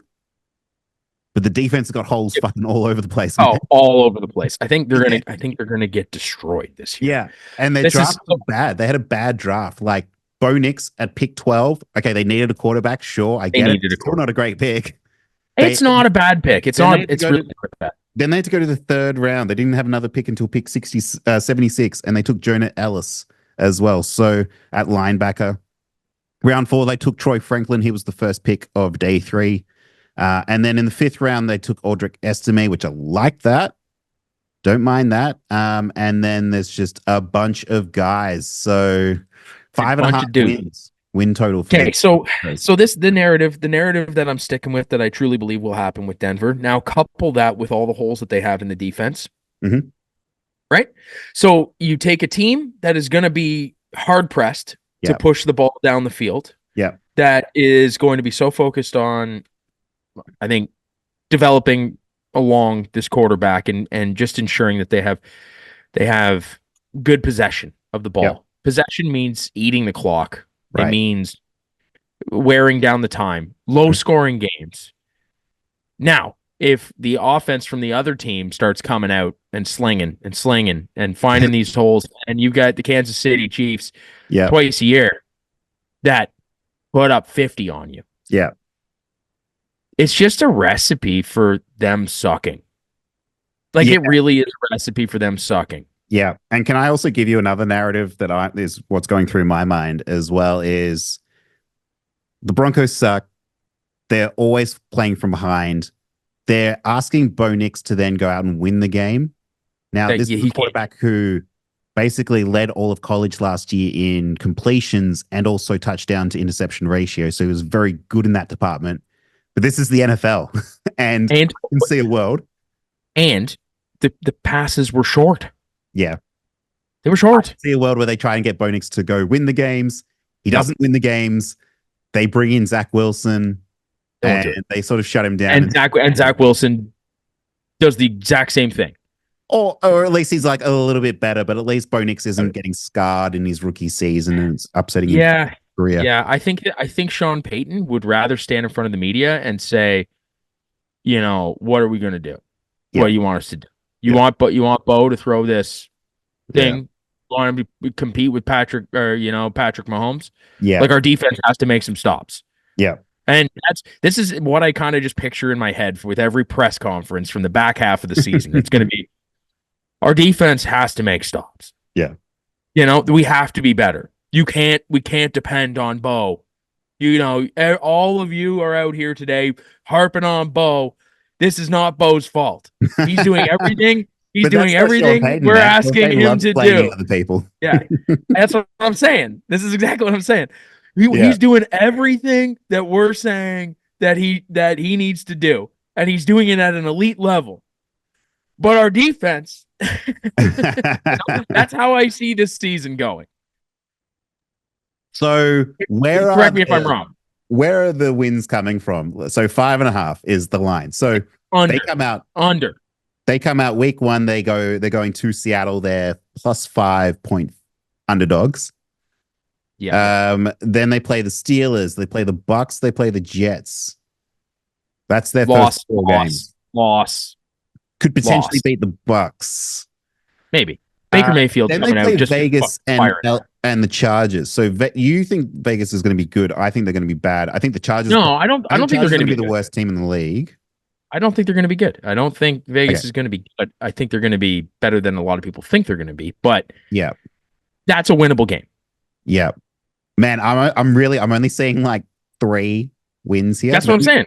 But the defense has got holes fucking all over the place. Oh, all over the place. I think they're gonna get destroyed this year. Yeah, and their draft was bad. They had a bad draft. Bo Nix at pick 12. Okay, they needed a quarterback. Sure, I get it. It's still not a great pick. It's not a bad pick. It's not. It's really bad. Then they had to go to the 3rd round. They didn't have another pick until pick 76, and they took Jonah Ellis as well. So at linebacker, round 4, they took Troy Franklin. He was the first pick of day 3. And then in the 5th round, they took Audric Estime, which I like that. Don't mind that. And then there's just a bunch of guys. So 5.5 wins. Win total. Okay, so the narrative that I'm sticking with that I truly believe will happen with Denver. Now couple that with all the holes that they have in the defense. Mm-hmm. Right? So you take a team that is going to be hard pressed to push the ball down the field. Yeah. That is going to be so focused on, I think, developing along this quarterback and just ensuring that they have good possession of the ball. Yeah. Possession means eating the clock. Right. It means wearing down the time, low scoring games. Now, if the offense from the other team starts coming out and slinging and finding these holes, and you've got the Kansas City Chiefs twice a year that put up 50 on you. Yeah. It's just a recipe for them sucking. Like it really is a recipe for them sucking. Yeah. And can I also give you another narrative that is what's going through my mind as well is the Broncos suck. They're always playing from behind. They're asking Bo Nix to then go out and win the game. Now, this is a quarterback who basically led all of college last year in completions and also touchdown to interception ratio. So he was very good in that department. But this is the NFL. and I can see a world. And the passes were short. Yeah. They were short. I can see a world where they try and get Bo Nix to go win the games. He doesn't win the games. They bring in Zach Wilson. And they sort of shut him down. And Zach Wilson does the exact same thing. Or at least he's like a little bit better, but at least Bo Nix isn't getting scarred in his rookie season and it's upsetting his career. Yeah, I think Sean Payton would rather stand in front of the media and say, what are we going to do? Yeah. What do you want us to do? You want Bo to throw this thing? You want him to compete with Patrick Mahomes? Yeah. Like our defense has to make some stops. Yeah. And this is what I kind of just picture in my head with every press conference from the back half of the season. It's going to be our defense has to make stops. Yeah. We have to be better. We can't depend on Bo. All of you are out here today harping on Bo. This is not Bo's fault. He's doing everything. He's doing everything we're asking him to do. Other people. Yeah. That's what I'm saying. This is exactly what I'm saying. He's doing everything that we're saying that he needs to do, and he's doing it at an elite level. But our defense, that's how I see this season going. So correct me if I'm wrong. Where are the wins coming from? So 5.5 is the line. So they come out under. They come out week 1. They're going to Seattle. They're +5 point underdogs. Yeah. Then they play the Steelers, they play the Bucks, they play the Jets. That's their first 4 games. Loss. Could potentially beat the Bucks. Maybe. Baker Mayfield coming out just Vegas and the Chargers. So you think Vegas is going to be good? I think they're going to be bad. I think the Chargers. No, I don't think they're going to be the worst team in the league. I don't think they're going to be good. I don't think Vegas is going to be good. I think they're going to be better than a lot of people think they're going to be. But yeah, that's a winnable game. Yeah. Man, I'm only seeing like 3 wins here. That's what I'm saying.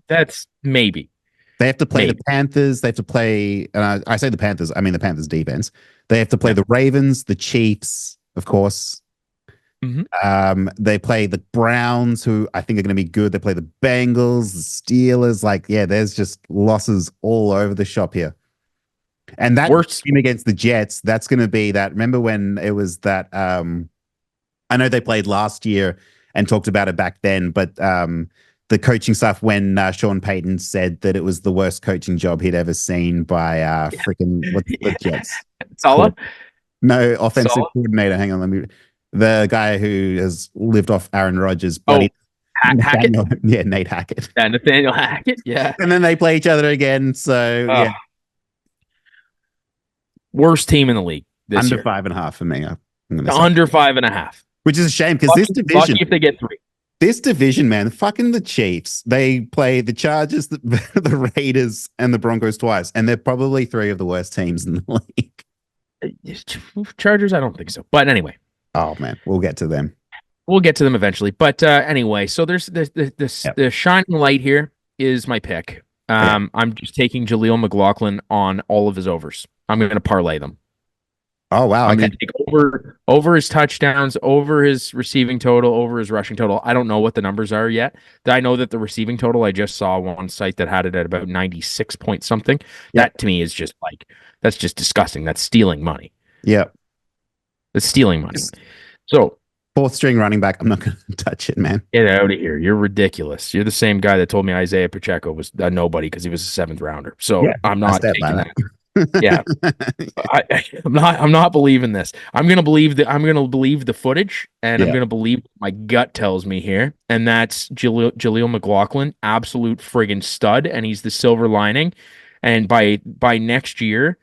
That's maybe. They have to play the Panthers. They have to play, I say the Panthers, I mean the Panthers defense. They have to play the Ravens, the Chiefs, of course. Mm-hmm. They play the Browns, who I think are going to be good. They play the Bengals, the Steelers. There's just losses all over the shop here. And that team against the Jets, that's going to be that. Remember when it was that, I know they played last year and talked about it back then, but the coaching stuff when Sean Payton said that it was the worst coaching job he'd ever seen by the Jets. Sully? No, offensive coordinator. Hang on, the guy who has lived off Aaron Rodgers. Hackett? Yeah, Nate Hackett. Yeah, Nathaniel Hackett, yeah. And then they play each other again, so yeah. Worst team in the league this under year. 5.5 for me. Under 5.5. Which is a shame because this division. Lucky if they get 3. This division, man, fucking the Chiefs. They play the Chargers, the Raiders, and the Broncos twice, and they're probably 3 of the worst teams in the league. Chargers, I don't think so. But anyway. Oh man, we'll get to them. We'll get to them eventually. But anyway, so there's the shining light here is my pick. I'm just taking Jaleel McLaughlin on all of his overs. I'm going to parlay them. Oh, wow. I'm going to take over his touchdowns, over his receiving total, over his rushing total. I don't know what the numbers are yet. I know that the receiving total, I just saw one site that had it at about 96 point something. Yeah. That to me is just that's just disgusting. That's stealing money. Yeah. That's stealing money. So 4th string running back, I'm not going to touch it, man. Get out of here. You're ridiculous. You're the same guy that told me Isaiah Pacheco was a nobody because he was a 7th rounder. So I'm not taking that. Yeah, I'm not believing this. I'm gonna believe the footage, and I'm Yeah. gonna believe what my gut tells me here, and that's Jaleel McLaughlin, absolute friggin' stud, and he's the silver lining. And by next year,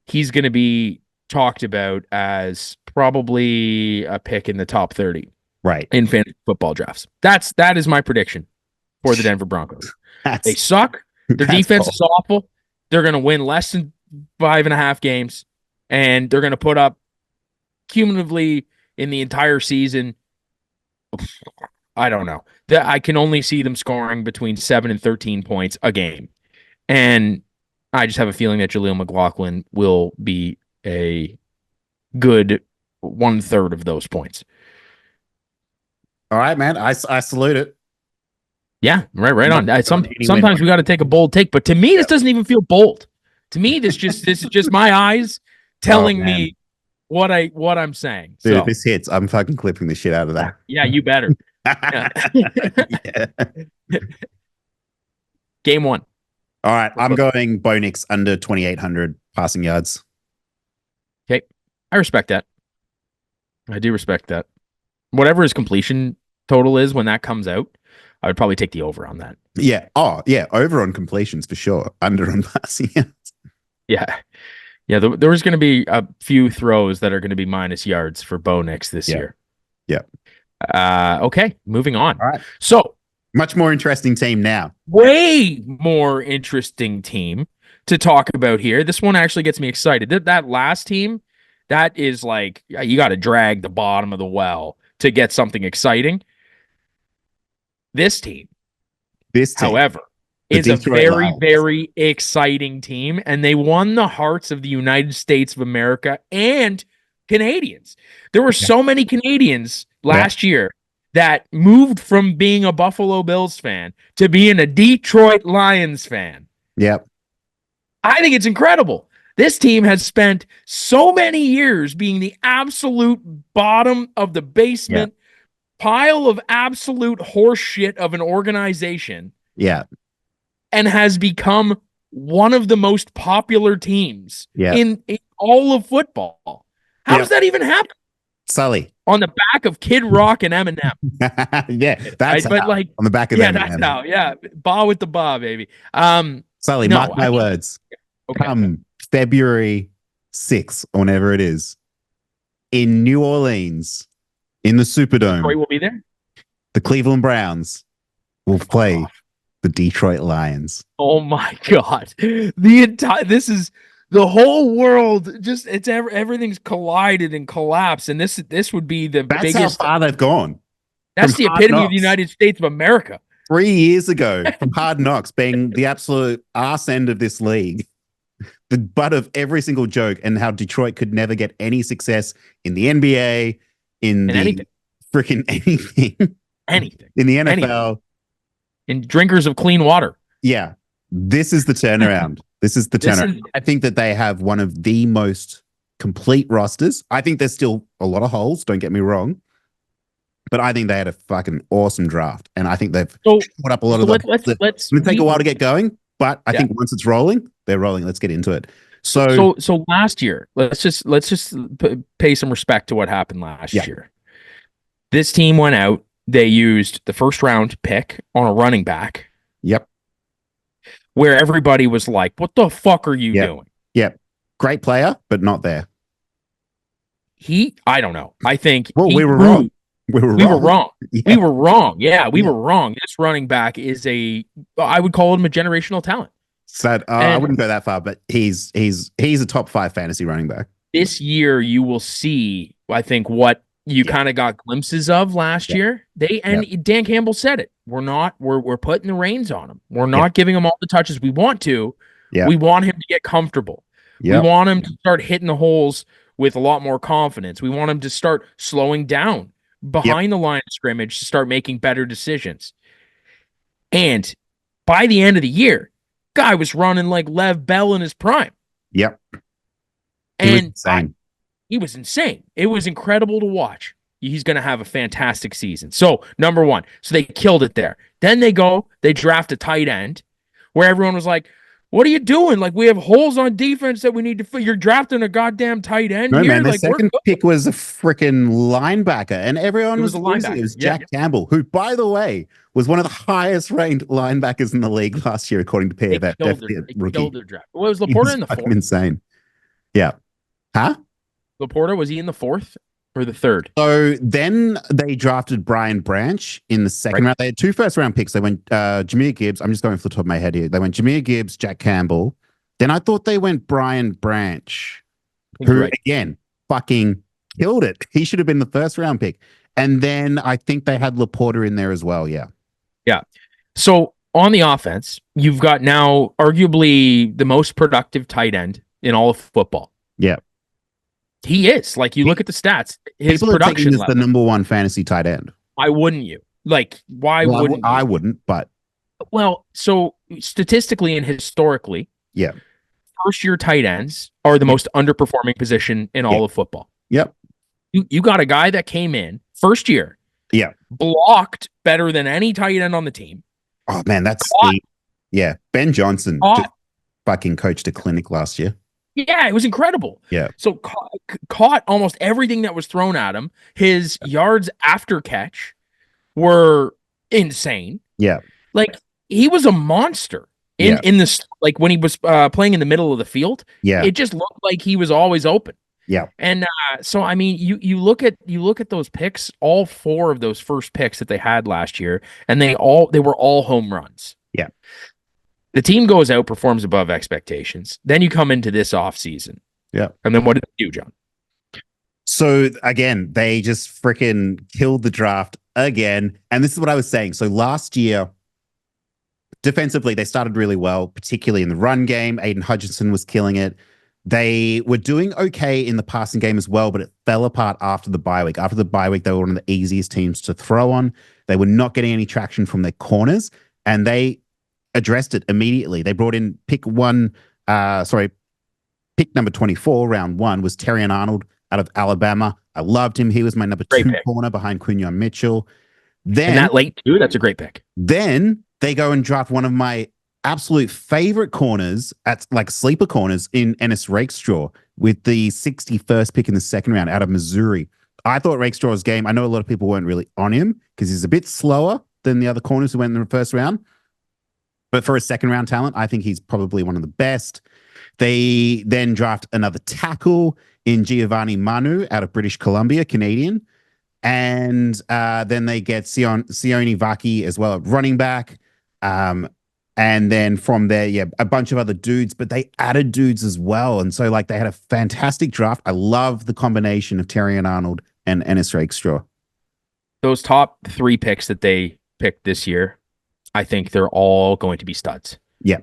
he's gonna be talked about as probably a pick in the top 30 Right. in fantasy football drafts. That is my prediction for the Denver Broncos. They That's suck. Their that's defense cool. is awful. They're going to win less than 5.5 games, and they're going to put up cumulatively in the entire season. I don't know. I can only see them scoring between 7 and 13 points a game, and I just have a feeling that Jaleel McLaughlin will be a good 1/3 of those points. All right, man. I salute it. Yeah, right on. Sometimes win. we got to take a bold take, but to me, this Yep. doesn't even feel bold. To me, this is just my eyes telling me what I'm saying. Dude, So if this hits, I'm fucking clipping the shit out of that. yeah, you better. Yeah. Yeah. Game 1. All right, I'm going Bo Nix under 2,800 passing yards. Okay, I respect that. I do respect that. Whatever his completion total is when that comes out, I would probably take the over on that. Yeah. Oh, yeah. Over on completions for sure. Under on passing yards. Yeah. Yeah. There was going to be a few throws that are going to be minus yards for Bo Nix this year. Yeah. Okay. Moving on. All right. So, much more interesting team now. way more interesting team to talk about here. This one actually gets me excited. That last team, that is like, you got to drag the bottom of the well to get something exciting. This team, however, is a very, very exciting team, and they won the hearts of the United States of America and Canadians. There were so many Canadians last year that moved from being a Buffalo Bills fan to being a Detroit Lions fan. Yep. I think it's incredible. This team has spent so many years being the absolute bottom of the basement pile of absolute horse shit of an organization. Yeah. And has become one of the most popular teams in all of football. How does that even happen? Sully. On the back of Kid Rock and Eminem. Yeah, that's right? But like on the back of Eminem. That's how. Yeah, ba with the ba, baby. Sully, mark my words. Okay. Come February 6th, or whenever it is, in New Orleans, in the Superdome, Detroit will be there. The Cleveland Browns will play the Detroit Lions. Oh my God. This is the whole world. Just everything's collided and collapsed. And this would be the biggest. That's how far they've gone. That's the epitome of the United States of America. 3 years ago, from Hard Knocks being the absolute arse end of this league, the butt of every single joke, and how Detroit could never get any success in the NBA, in the freaking anything. Anything. In the NFL. Anything. In drinkers of clean water. Yeah. This is the turnaround. This is the turnaround. I think that they have one of the most complete rosters. I think there's still a lot of holes, don't get me wrong. But I think they had a fucking awesome draft. And I think they've put up a lot of let's it's going to take a while to get going, but I think once it's rolling, they're rolling. Let's get into it. So last year, let's just pay some respect to what happened last year. This team went out. They used the first round pick on a running back. Yep. Where everybody was like, what the fuck are you doing? Yep. Great player, but not there. I don't know. I think we were wrong. We were wrong. Yeah. We were wrong. Yeah, we were wrong. This running back is I would call him a generational talent. So I wouldn't go that far, but he's a top 5 fantasy running back. This year, you will see, I think, what you kind of got glimpses of last year. Dan Campbell said it. We're putting the reins on him. We're not giving him all the touches we want to. We want him to get comfortable. We want him to start hitting the holes with a lot more confidence. We want him to start slowing down behind the line of scrimmage to start making better decisions. And by the end of the year, guy was running like Lev Bell in his prime. Yep. He was insane. It was incredible to watch. He's going to have a fantastic season. So, number one. So, they killed it there. Then they draft a tight end where everyone was like, What are you doing? Like, we have holes on defense that we need to fill. You're drafting a goddamn tight end No, here. man, their Like, we're second good. pick was a freaking linebacker, and everyone It was was a losing. It linebacker. was Yeah. Jack Campbell, who, by the way, was one of the highest ranked linebackers in the league last year, according to They PFF. killed their, Definitely a they killed rookie. their draft. Well, was Laporta He's in the fucking fourth? insane. Yeah. Huh? Laporta, was he in the fourth or the third? So then they drafted Brian Branch in the second round. They had 2 first-round picks. They went Jameer Gibbs. I'm just going off the top of my head here. They went Jameer Gibbs, Jack Campbell. Then I thought they went Brian Branch, who, again, fucking killed it. He should have been the first-round pick. And then I think they had Laporta in there as well. Yeah. Yeah. So on the offense, you've got now arguably the most productive tight end in all of football. Yeah. He is. Like, you look at the stats, his People production is level. the number 1 fantasy tight end. Why wouldn't you? Like, why wouldn't you? I wouldn't, but. Well, so statistically and historically, yeah, first-year tight ends are the most underperforming position in all of football. Yep. You got a guy that came in first year. Yeah. Blocked better than any tight end on the team. Oh, man, that's yeah. Ben Johnson just fucking coached a clinic last year. Yeah, it was incredible. Yeah. So caught almost everything that was thrown at him. His yards after catch were insane. Yeah. Like, he was a monster in this, like, when he was playing in the middle of the field. Yeah. It just looked like he was always open. Yeah. And so, I mean, you look at those picks, all 4 of those first picks that they had last year, and they were all home runs. Yeah. The team goes out, performs above expectations. Then you come into this offseason. Yeah. And then what did they do, John? So again, they just freaking killed the draft again. And this is what I was saying. So last year, defensively, they started really well, particularly in the run game. Aiden Hutchinson was killing it. They were doing okay in the passing game as well, but it fell apart after the bye week. After the bye week, they were one of the easiest teams to throw on. They were not getting any traction from their corners, and they addressed it immediately. They brought in pick number 24, round 1, was Terrion Arnold out of Alabama. I loved him. He was my number 2 corner behind Quinyon Mitchell. Then, and that late too, that's a great pick. Then they go and draft one of my absolute favorite corners, at like sleeper corners, in Ennis Rakestraw with the 61st pick in the second round out of Missouri. I thought Rakestraw's game, I know a lot of people weren't really on him because he's a bit slower than the other corners who went in the first round. But for a second round talent, I think he's probably one of the best. They then draft another tackle in Giovanni Manu out of British Columbia, Canadian. And then they get Sione Vaki as well at running back. And then from there, a bunch of other dudes, but they added dudes as well. And so, like, they had a fantastic draft. I love the combination of Terrion Arnold and Ennis Rakestraw. Those top 3 picks that they picked this year, I think they're all going to be studs. Yeah.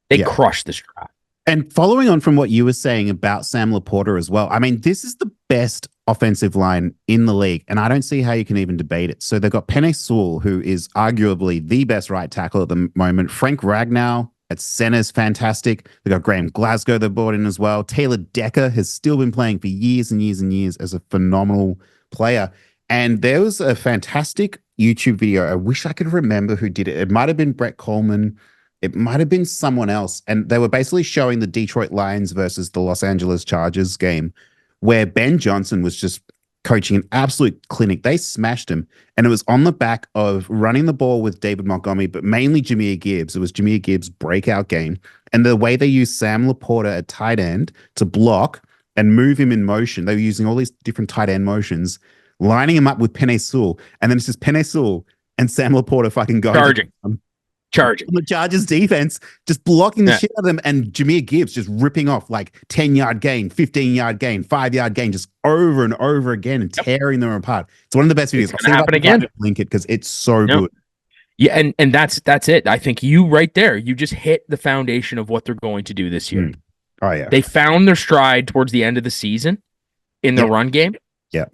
They crushed this draft. And following on from what you were saying about Sam Laporta as well, I mean, this is the best offensive line in the league, and I don't see how you can even debate it. So they've got Penei Sewell, who is arguably the best right tackle at the moment. Frank Ragnow at center is fantastic. They've got Graham Glasgow they brought in as well. Taylor Decker has still been playing for years and years and years as a phenomenal player. And there was a fantastic YouTube video. I wish I could remember who did it. It might have been Brett Coleman. It might have been someone else. And they were basically showing the Detroit Lions versus the Los Angeles Chargers game where Ben Johnson was just coaching an absolute clinic. They smashed him. And it was on the back of running the ball with David Montgomery, but mainly Jameer Gibbs. It was Jameer Gibbs' breakout game. And the way they used Sam Laporta at tight end to block and move him in motion, they were using all these different tight end motions, lining him up with Penei Sewell. And then it's just Penei Sewell and Sam Laporta fucking going. Charging. The Chargers defense just blocking the shit out of them, and Jameer Gibbs just ripping off like 10-yard gain, 15-yard gain, 5-yard gain, just over and over again and tearing them apart. It's one of the best videos. It's going to happen again. Link it because it's so good. Yeah, and that's it. I think you right there, you just hit the foundation of what they're going to do this year. Oh yeah, they found their stride towards the end of the season in the run game. Yeah.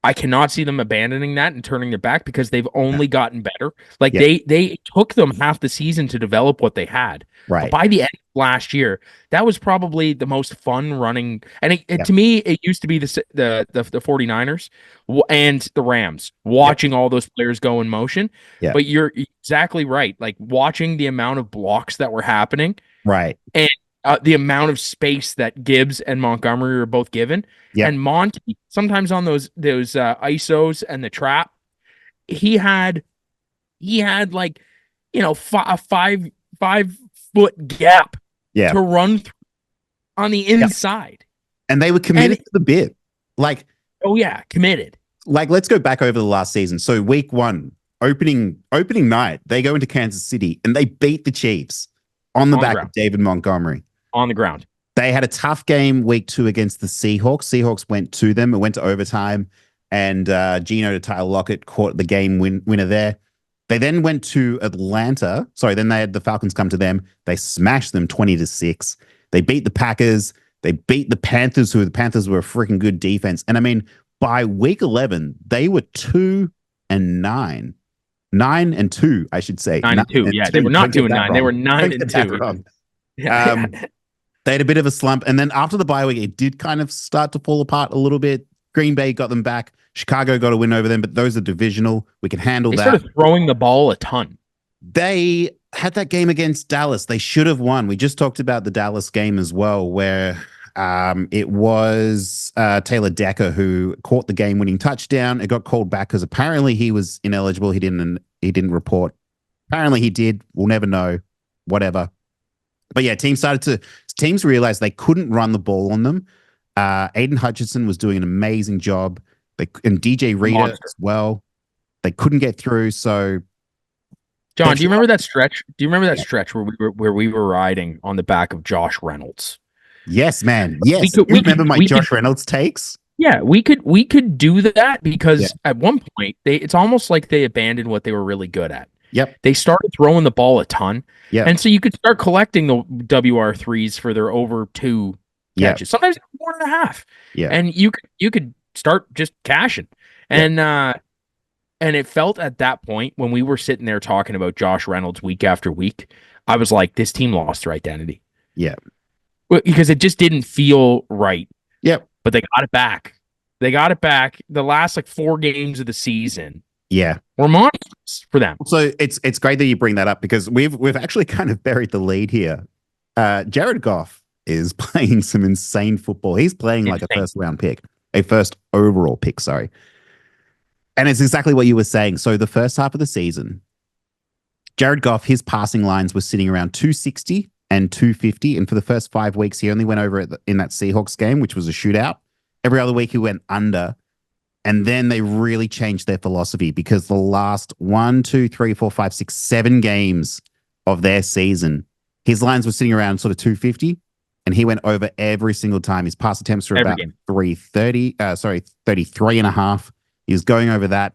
I cannot see them abandoning that and turning their back because they've only gotten better. Like Yeah. they took them half the season to develop what they had. But Right. by the end of last year, that was probably the most fun running. And Yep. to me, it used to be the 49ers and the Rams Yep. watching all those players go in motion. Yep. But you're exactly right. Like watching the amount of blocks that were happening Right. and the amount of space that Gibbs and Montgomery were both given, Yep. and Monty sometimes on those ISOs and the trap, he had like a 5 foot gap Yeah. to run through on the Yep. inside, And they were committed to the bit. Like, oh yeah, committed. like let's go back over the last season. So week 1, opening night, they go into Kansas City and they beat the Chiefs on the back of David Montgomery. On the ground. They had a tough game week 2 against the Seahawks. Seahawks went to them. It went to overtime, and Geno to Tyler Lockett caught the game winner there. They then went to Atlanta. Sorry, then they had the Falcons come to them. They smashed them 20-6. They beat the Packers. They beat the Panthers, who the Panthers were a freaking good defense. And I mean, by week 11, they were 2-9. 9-2, I should say. 9-2. Yeah, they were not 2-9. They were 9-2. They had a bit of a slump. And then after the bye week, it did kind of start to fall apart a little bit. Green Bay got them back. Chicago got a win over them, but those are divisional. We can handle that. They started throwing the ball a ton. They had that game against Dallas. They should have won. We just talked about the Dallas game as well, where it was Taylor Decker who caught the game-winning touchdown. It got called back because apparently he was ineligible. He didn't report. Apparently he did. We'll never know. Whatever. But yeah, teams realized they couldn't run the ball on them. Aiden Hutchinson was doing an amazing job. And DJ Reader as well. They couldn't get through. So, John, do you remember that stretch? Do you remember that stretch where we were riding on the back of Josh Reynolds? Yes, man. Yes. You remember my Josh Reynolds takes? Yeah, we could do that because at one point it's almost like they abandoned what they were really good at. Yep. They started throwing the ball a ton. Yeah. And so you could start collecting the WR3s for their over 2 catches. Sometimes 1.5. Yeah. And you could start just cashing. And it felt at that point when we were sitting there talking about Josh Reynolds week after week, I was like, this team lost their identity. Yeah. Because it just didn't feel right. Yep. But they got it back. They got it back. The last 4 games of the season. Yeah. Were monsters for them. So it's great that you bring that up because we've actually kind of buried the lead here. Jared Goff is playing some insane football. He's playing like a first overall pick, sorry. And it's exactly what you were saying. So the first half of the season, Jared Goff, his passing lines were sitting around 260 and 250. And for the first 5 weeks, he only went over in that Seahawks game, which was a shootout. Every other week he went under. And then they really changed their philosophy because the last 1, 2, 3, 4, 5, 6, 7 games of their season, his lines were sitting around sort of 250, and he went over every single time. His pass attempts were about 33 and a half. He was going over that.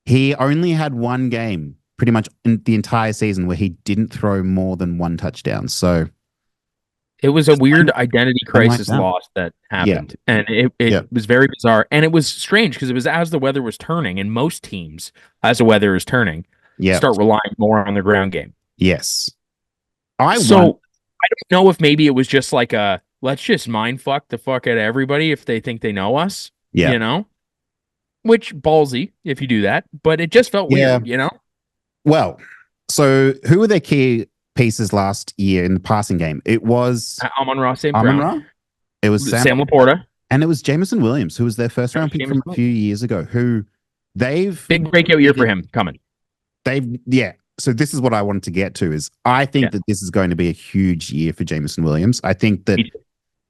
He only had 1 game pretty much in the entire season where he didn't throw more than 1 touchdown. So it was a weird identity crisis loss that happened. And it was very bizarre. And it was strange because it was as the weather was turning, and most teams, as the weather is turning, start relying more on the ground game. Yes. I don't know if maybe it was just like let's just mind fuck the fuck out of everybody if they think they know us. Yeah. You know? Which ballsy if you do that, but it just felt weird, you know? Well, so who were their key pieces last year in the passing game? It was Amon-Ra St. Brown. It was Sam Laporta. And it was Jameson Williams, who was their first round pick from a few years ago, who big breakout year for him coming. So this is what I wanted to get to is I think that this is going to be a huge year for Jameson Williams. I think that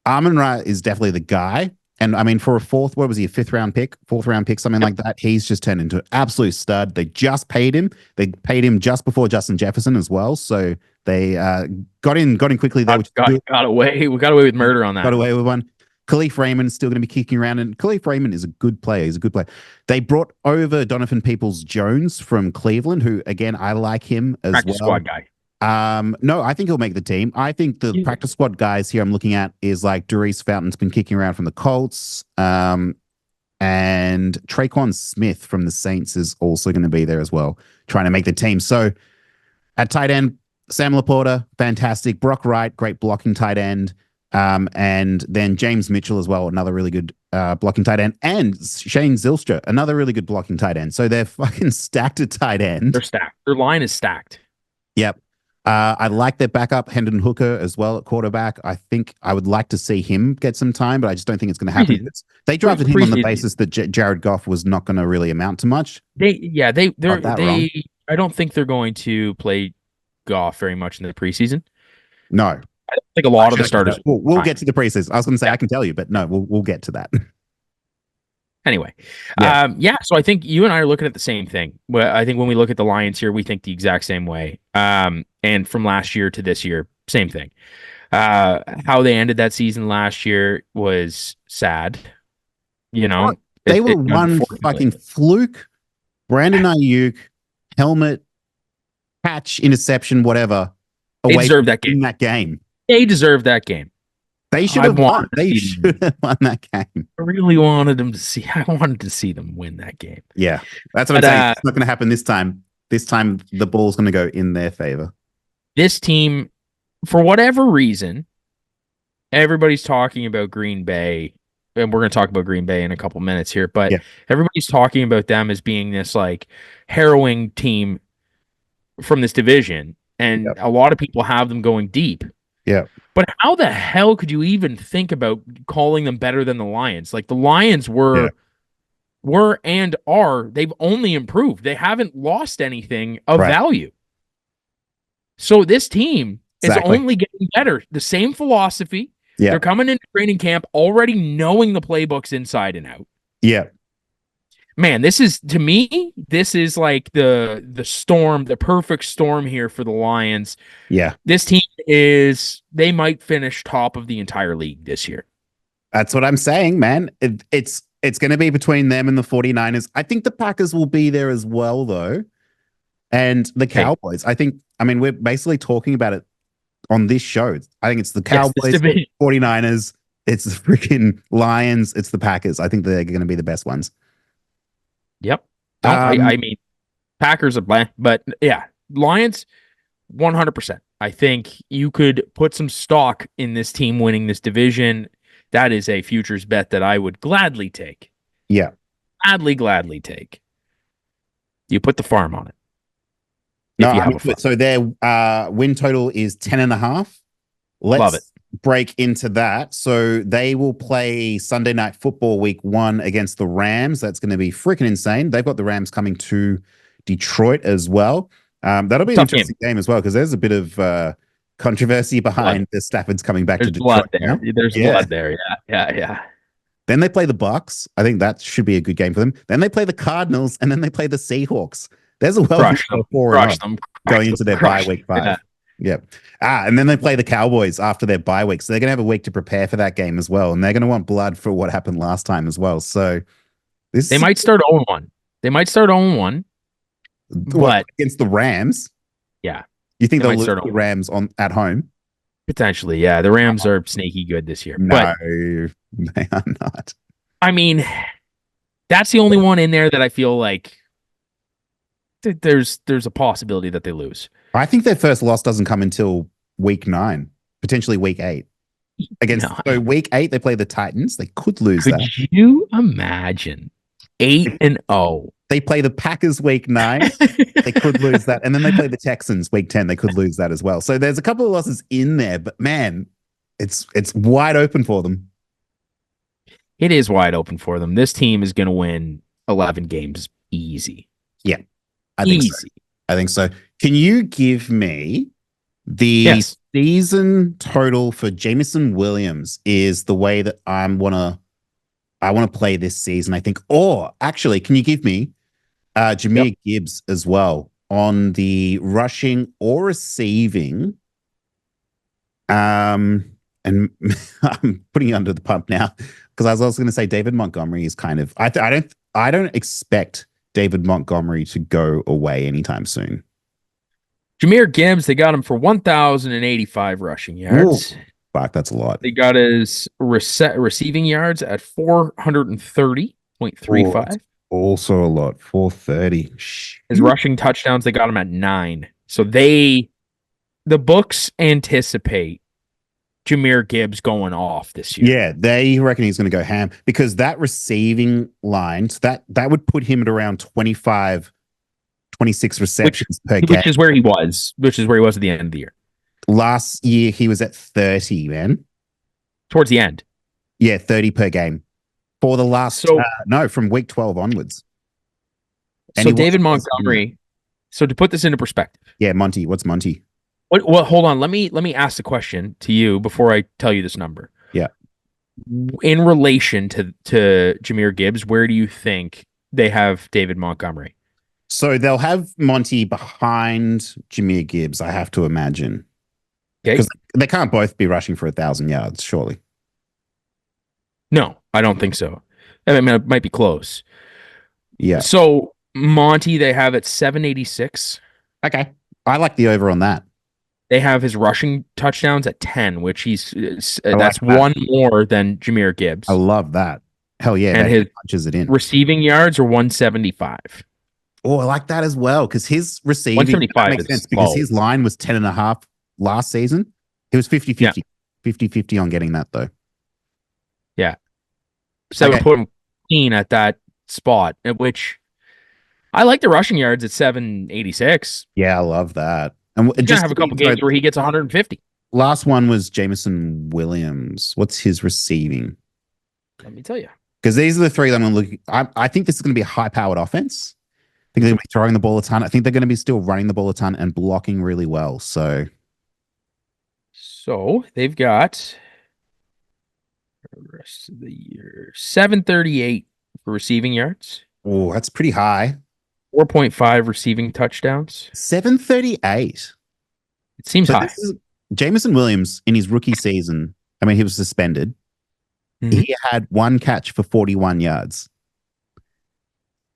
Amon-Ra is definitely the guy. And I mean, for a fourth round pick, something like that, he's just turned into an absolute stud. They just paid him. They paid him just before Justin Jefferson as well. So they got in quickly there. Got away. We got away with murder on that. Got away with one. Khalif Raymond's still going to be kicking around, and Khalif Raymond is a good player. He's a good player. They brought over Donovan Peoples-Jones from Cleveland, who, again, I like him as practice well. Squad guy. No, I think he'll make the team. I think the practice squad guys here I'm looking at is like Darius Fountain's been kicking around from the Colts. and Traquan Smith from the Saints is also going to be there as well, trying to make the team. So at tight end, Sam Laporta, fantastic. Brock Wright, great blocking tight end. And then James Mitchell as well, another really good blocking tight end. And Shane Zylstra, another really good blocking tight end. So they're fucking stacked at tight end. They're stacked. Their line is stacked. Yep. I like their backup, Hendon Hooker, as well at quarterback. I think I would like to see him get some time, but I just don't think it's going to happen. They drafted him on the basis that Jared Goff was not going to really amount to much. I don't think they're going to play Goff very much in the preseason. No. I don't think a lot of the starters. We'll get to the preseason. I was going to say, I can tell you, but no, we'll get to that. Anyway, so I think you and I are looking at the same thing. Well, I think when we look at the Lions here, we think the exact same way. And from last year to this year, same thing. How they ended that season last year was sad. You know, they were one fucking fluke, Brandon Ayuk, helmet, catch, interception, whatever. They deserved that game. That game. They deserved that game. They should have won. They should have won that game. I really wanted them to see. I wanted to see them win that game. Yeah, that's what I'm saying. It's not going to happen this time. This time, the ball's going to go in their favor. This team, for whatever reason, everybody's talking about Green Bay, and we're going to talk about Green Bay in a couple minutes here. But everybody's talking about them as being this like harrowing team from this division, and a lot of people have them going deep. Yeah. But how the hell could you even think about calling them better than the Lions? Like the Lions were and are, they've only improved. They haven't lost anything of value. So this team is only getting better. The same philosophy. Yeah. They're coming into training camp already knowing the playbooks inside and out. Yeah. Man, this is, to me, this is like the storm, the perfect storm here for the Lions. Yeah. This team they might finish top of the entire league this year. That's what I'm saying, man. It's going to be between them and the 49ers. I think the Packers will be there as well, though. And the Cowboys. I mean, we're basically talking about it on this show. I think it's the Cowboys, 49ers, it's the freaking Lions, it's the Packers. I think they're going to be the best ones. Yep. I mean, Packers are bland, but yeah, Lions, 100%. I think you could put some stock in this team winning this division. That is a futures bet that I would gladly take. Yeah. Gladly take. You put the farm on it. So their win total is 10.5. Love it. Break into that. So they will play Sunday Night Football week 1 against the Rams. That's going to be freaking insane. They've got the Rams coming to Detroit as well. That'll be an interesting game as well because there's a bit of controversy behind the Stafford's coming back to Detroit. There's blood there. Yeah. Then they play the Bucks. I think that should be a good game for them. Then they play the Cardinals and then they play the Seahawks. There's a going into their bye week 5. Yeah. And then they play the Cowboys after their bye week. So they're going to have a week to prepare for that game as well. And they're going to want blood for what happened last time as well. So they might start 0-1. They might start 0-1. But against the Rams? Yeah. You think they'll lose the Rams at home? Potentially, yeah. The Rams are sneaky good this year. No, they are not. I mean, that's the only one in there that I feel like there's a possibility that they lose. I think their first loss doesn't come until week 9, potentially week 8. So week 8 they play the Titans. They could lose that. Could you imagine 8-0? They play the Packers week 9. They could lose that, and then they play the Texans week 10. They could lose that as well. So there's a couple of losses in there, but man, it's wide open for them. It is wide open for them. This team is going to win 11 games easy. Yeah, I think so. Can you give me the season total for Jameson Williams is the way that I want to play this season, I think. Or actually, can you give me Jahmyr Gibbs as well on the rushing or receiving? And I'm putting you under the pump now because I was also going to say David Montgomery is kind of I don't expect David Montgomery to go away anytime soon. Jahmyr Gibbs, they got him for 1,085 rushing yards. Fuck, that's a lot. They got his receiving yards at 430. Oh, 4.35. that's also a lot. 430. His rushing touchdowns, they got him at 9. So the books anticipate Jahmyr Gibbs going off this year. Yeah, they reckon he's going to go ham because that receiving line, so that would put him at around 25, 26 receptions per game. Which is where he was at the end of the year. Last year, he was at 30, man. Towards the end. Yeah, 30 per game. For the last, from week 12 onwards. And so David Montgomery, so to put this into perspective. Yeah, Monty. What's Monty? Well, hold on. Let me ask the question to you before I tell you this number. Yeah. In relation to Jahmyr Gibbs, where do you think they have David Montgomery? So they'll have Monty behind Jahmyr Gibbs, I have to imagine. Okay. Because they can't both be rushing for 1,000 yards, surely. No, I don't think so. I mean, it might be close. Yeah. So Monty, they have at 786. Okay. I like the over on that. They have his rushing touchdowns at 10, which that's one more than Jahmyr Gibbs. I love that. Hell yeah. And his punches it in. Receiving yards are 175. Oh, I like that as well. Because his receiving 175 makes sense because his line was 10.5 last season. He was 50-50. Yeah. 50-50 on getting that though. Yeah. So we put him clean at that spot, at which I like the rushing yards at 786. Yeah, I love that. And he's just have a couple games where he gets 150. Last one was Jameson Williams. What's his receiving? Let me tell you. Because these are the three that I'm going to look at. I think this is going to be a high-powered offense. I think they're going to be throwing the ball a ton. I think they're going to be still running the ball a ton and blocking really well. So they've got the rest of the year 738 for receiving yards. Oh, that's pretty high. 4.5 receiving touchdowns. 738. It seems high. Jameson Williams in his rookie season, I mean, he was suspended. Mm-hmm. He had one catch for 41 yards.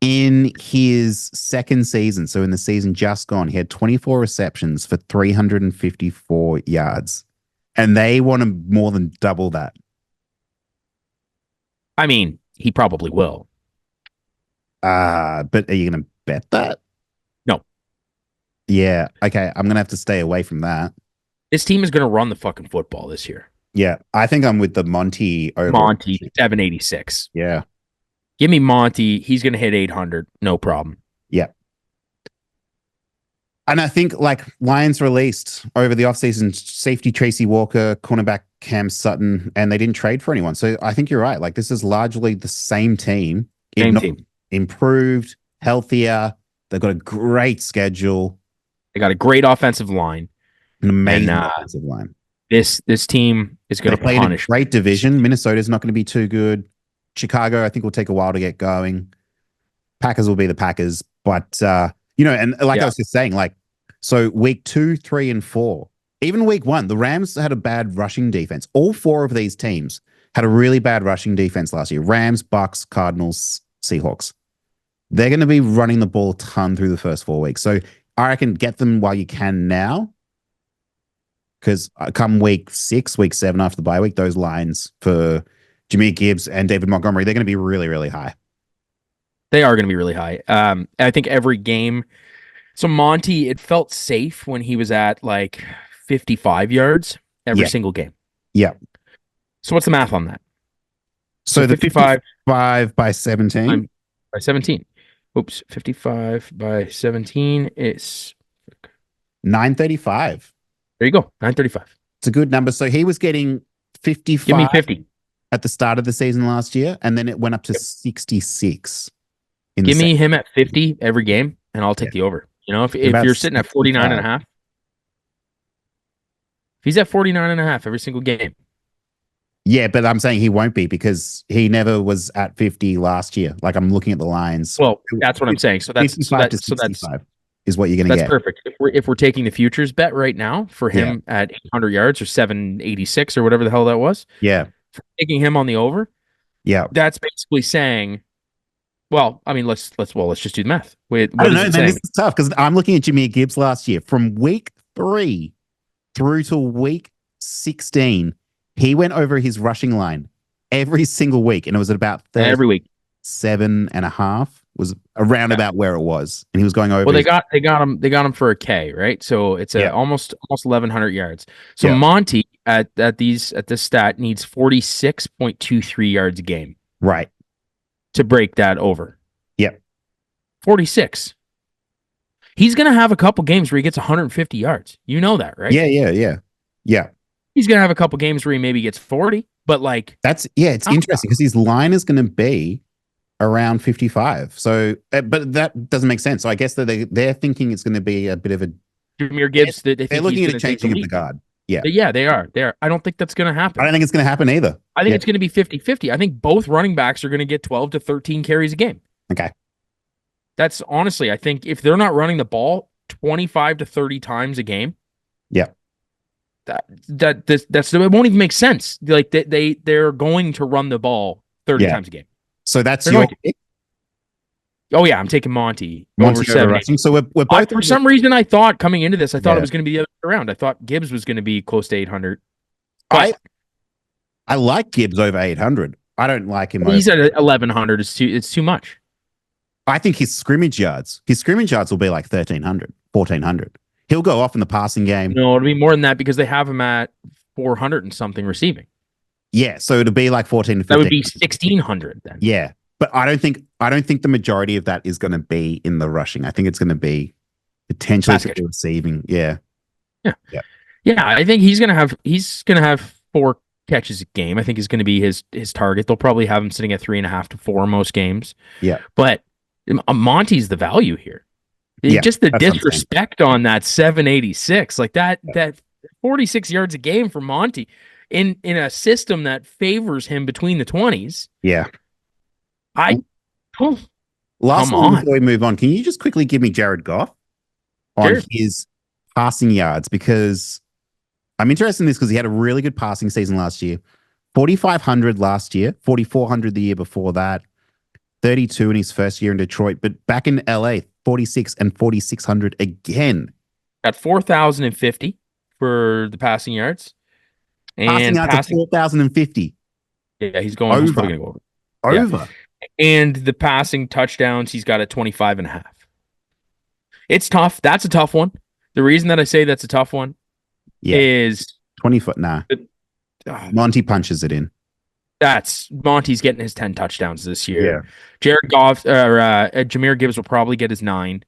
In his second season, so in the season just gone, he had 24 receptions for 354 yards. And they want to more than double that. I mean, he probably will. But are you going to bet that? No. Yeah. Okay. I'm going to have to stay away from that. This team is going to run the fucking football this year. Yeah. I think I'm with the Monty over. Monty, 786. Yeah. Give me Monty. He's going to hit 800. No problem. Yeah. And I think like Lions released over the offseason safety Tracy Walker, cornerback Cam Sutton, and they didn't trade for anyone. So I think you're right. Like this is largely the same team. Improved, healthier. They've got a great schedule. They got a great offensive line. An amazing offensive line. This team is going to punish. A great division. Minnesota's not going to be too good. Chicago, I think, will take a while to get going. Packers will be the Packers. But, I was just saying, like, so week 2, 3, and 4, even week 1, the Rams had a bad rushing defense. All 4 of these teams had a really bad rushing defense last year. Rams, Bucks, Cardinals, Seahawks. They're going to be running the ball a ton through the first 4 weeks. So I reckon get them while you can now. Because come week 6, week 7 after the bye week, those lines for Jahmyr Gibbs and David Montgomery, they're going to be really, really high. They are going to be really high. I think every game. So Monty, it felt safe when he was at like 55 yards every single game. Yeah. So what's the math on that? So the 55 by 17? By 17. Oops. 55 by 17 is 935. There you go. 935. It's a good number. So he was getting 55. Give me 50. At the start of the season last year, and then it went up to 66. Give me him at 50 every game, and I'll take the over. You know, if you're sitting at 49 and a half, if he's at 49 and a half every single game. Yeah, but I'm saying he won't be because he never was at 50 last year. Like I'm looking at the lines. Well, that's what I'm saying. So that's 55 to 65 is what you're going to get. That's perfect. If we're taking the futures bet right now for him at 800 yards or 786 or whatever the hell that was. Yeah. For taking him on the over, that's basically saying, well, I mean, let's just do the math. I don't know, man. This is tough because I'm looking at Jahmyr Gibbs last year from week 3 through to week 16. He went over his rushing line every single week, and it was at about 30. Every week. 7.5 was around about where it was, and he was going over. Well, they got him for a K, right? So it's Yeah. almost 1,100 yards. So Yeah. Monty at this stat needs 46.23 yards a game Right. to break that over. Yeah. 46. He's gonna have a couple games where he gets 150 yards. You know that, right? Yeah. He's gonna have a couple games where he maybe gets 40, but like it's interesting because his line is going to be around 55. So, but that doesn't make sense. So I guess that they're thinking it's going to be a bit of a Jameer Gibbs. They're looking at a changing of the guard. Yeah. Yeah, they are. I don't think that's going to happen. I don't think it's going to happen either. I think it's going to be 50-50. I think both running backs are going to get 12 to 13 carries a game. Okay. That's honestly, I think if they're not running the ball 25 to 30 times a game, yeah, that's it won't even make sense. Like they're going to run the ball 30 times a game. So that's your pick? Oh yeah, I'm taking Monty over 7. Rushing. So we're both for some reason I thought coming into this, I thought it was going to be the other way around. I thought Gibbs was going to be close to 800. I like Gibbs over 800. I don't like him. He's at 1,100. It's too much. I think his scrimmage yards will be like 1,300, 1,400. He'll go off in the passing game. No, it'll be more than that because they have him at 400 and something receiving. Yeah, so it'll be like 14 to 15. That would be 1,600 then. Yeah, but I don't think the majority of that is going to be in the rushing. I think it's going to be potentially the receiving. Yeah. I think he's gonna have 4 catches a game. I think is going to be his target. They'll probably have him sitting at 3.5 to 4 most games. Yeah, but Monty's the value here. Just the disrespect on that 786, like that 46 yards a game for Monty in a system that favors him between the 20s. Yeah. Last one before we move on, can you just quickly give me Jared Goff on his passing yards? Because I'm interested in this because he had a really good passing season last year. 4,500 last year, 4,400 the year before that, 32 in his first year in Detroit, but back in LA, 46 and 4,600 again. At 4,050 for the passing yards. And passing yards at 4,050. Yeah, he's going over. Probably going to go over. Yeah. And the passing touchdowns, he's got at 25.5. It's tough. That's a tough one. The reason that I say that's a tough one is 20 foot. Nah. Monty punches it in. Monty's getting his 10 touchdowns this year. Yeah. Jared Goff Jahmyr Gibbs will probably get his 9.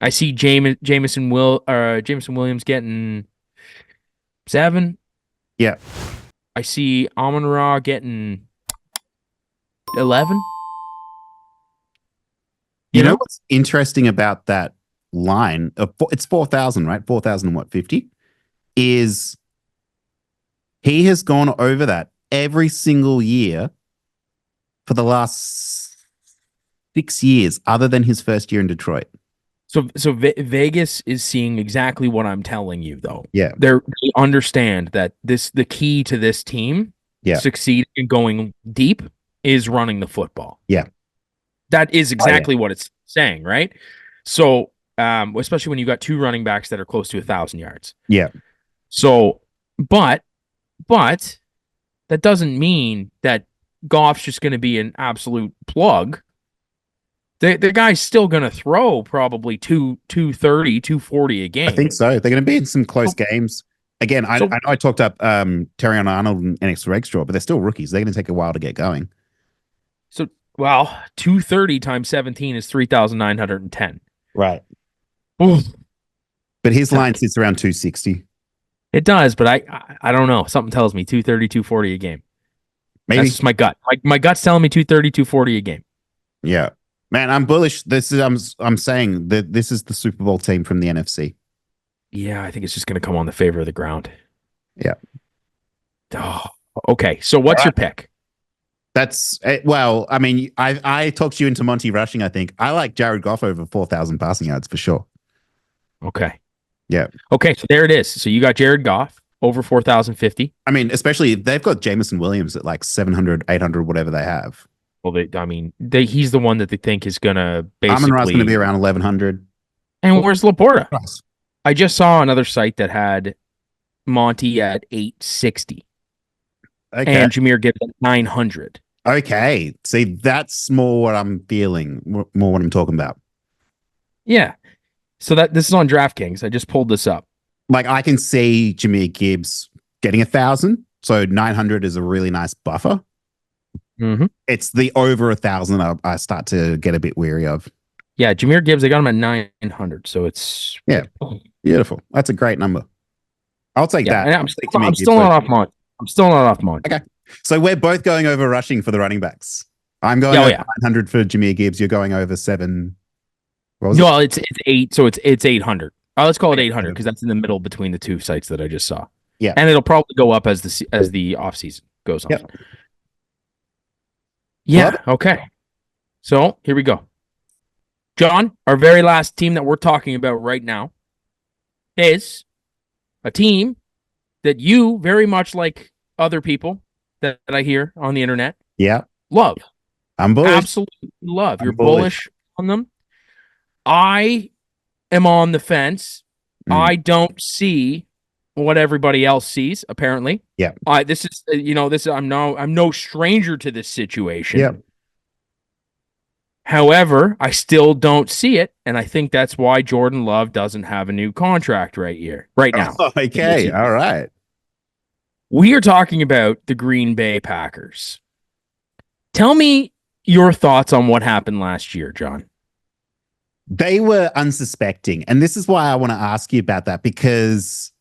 I see Jameson Williams getting 7. Yeah. I see Amon-Ra getting 11. You know what's interesting about that line? It's 4,000, right? 4,050 is he has gone over that every single year for the last 6 years, other than his first year in Detroit. So Vegas is seeing exactly what I'm telling you, though. Yeah, they understand that the key to this team succeeding and going deep is running the football. Yeah, that is exactly what it's saying, right? So, especially when you got 2 running backs that are close to 1,000 yards. Yeah. So, but that doesn't mean that Goff's just going to be an absolute plug. The guy's still going to throw probably 230, 240 a game. I think so. They're going to be in some close games. Again, I know I talked up Terrion Arnold and NX Regstraw, but they're still rookies. They're going to take a while to get going. So, 230 times 17 is 3,910. Right. Oof. But his line sits around 260. It does, but I don't know. Something tells me 230, 240 a game. Maybe. That's just my gut. My gut's telling me 230, 240 a game. Yeah. Man, I'm bullish. I'm saying that this is the Super Bowl team from the NFC. Yeah, I think it's just going to come on the favor of the ground. Yeah. Oh, okay. So what's your pick? That's well, I mean, I talked you into Monty rushing, I think. I like Jared Goff over 4,000 passing yards for sure. Okay. Yeah. Okay, so there it is. So you got Jared Goff over 4,050. I mean, especially they've got Jameson Williams at like 700, 800, whatever they have. Well, he's the one that they think is going to basically... Amon-Ra's going to be around 1,100. And where's Laporta? I just saw another site that had Monty at 860. Okay. And Jahmyr Gibbs at 900. Okay. See, that's more what I'm feeling, more what I'm talking about. Yeah. So this is on DraftKings. I just pulled this up. Like I can see Jahmyr Gibbs getting 1,000. So 900 is a really nice buffer. Mm-hmm. It's the over 1,000 I start to get a bit weary of. Yeah, Jahmyr Gibbs, I got him at 900. So it's beautiful. That's a great number. I'll take that. And I'm still not off mine. I'm still not off mine. Okay. So we're both going over rushing for the running backs. I'm going over 900 for Jahmyr Gibbs. You're going over 7. No, it's 8. So it's 800. Let's call it 800 because that's in the middle between the two sites that I just saw. Yeah. And it'll probably go up as the off season goes on. Yep. Yeah. Okay. So here we go. John, our very last team that we're talking about right now is a team that you very much like other people that I hear on the internet. Yeah. Love. I'm bullish. Absolutely love. You're bullish on them. I am on the fence. I don't see what everybody else sees, apparently. Yeah. This is, I'm no stranger to this situation. Yeah. However, I still don't see it, and I think that's why Jordan Love doesn't have a new contract right now. Oh, okay. All right. We are talking about the Green Bay Packers. Tell me your thoughts on what happened last year, John. They were unsuspecting, and this is why I want to ask you about that, because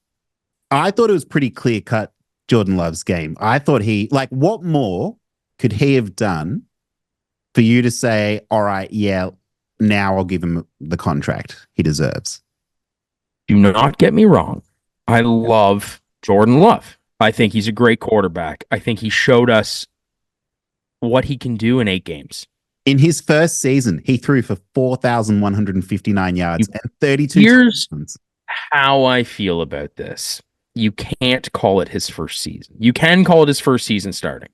I thought it was pretty clear-cut Jordan Love's game. I thought what more could he have done for you to say, all right, yeah, now I'll give him the contract he deserves? Do not get me wrong. I love Jordan Love. I think he's a great quarterback. I think he showed us what he can do in 8 games. In his first season, he threw for 4,159 yards and 32 touchdowns. How I feel about this. You can't call it his first season. You can call it his first season starting.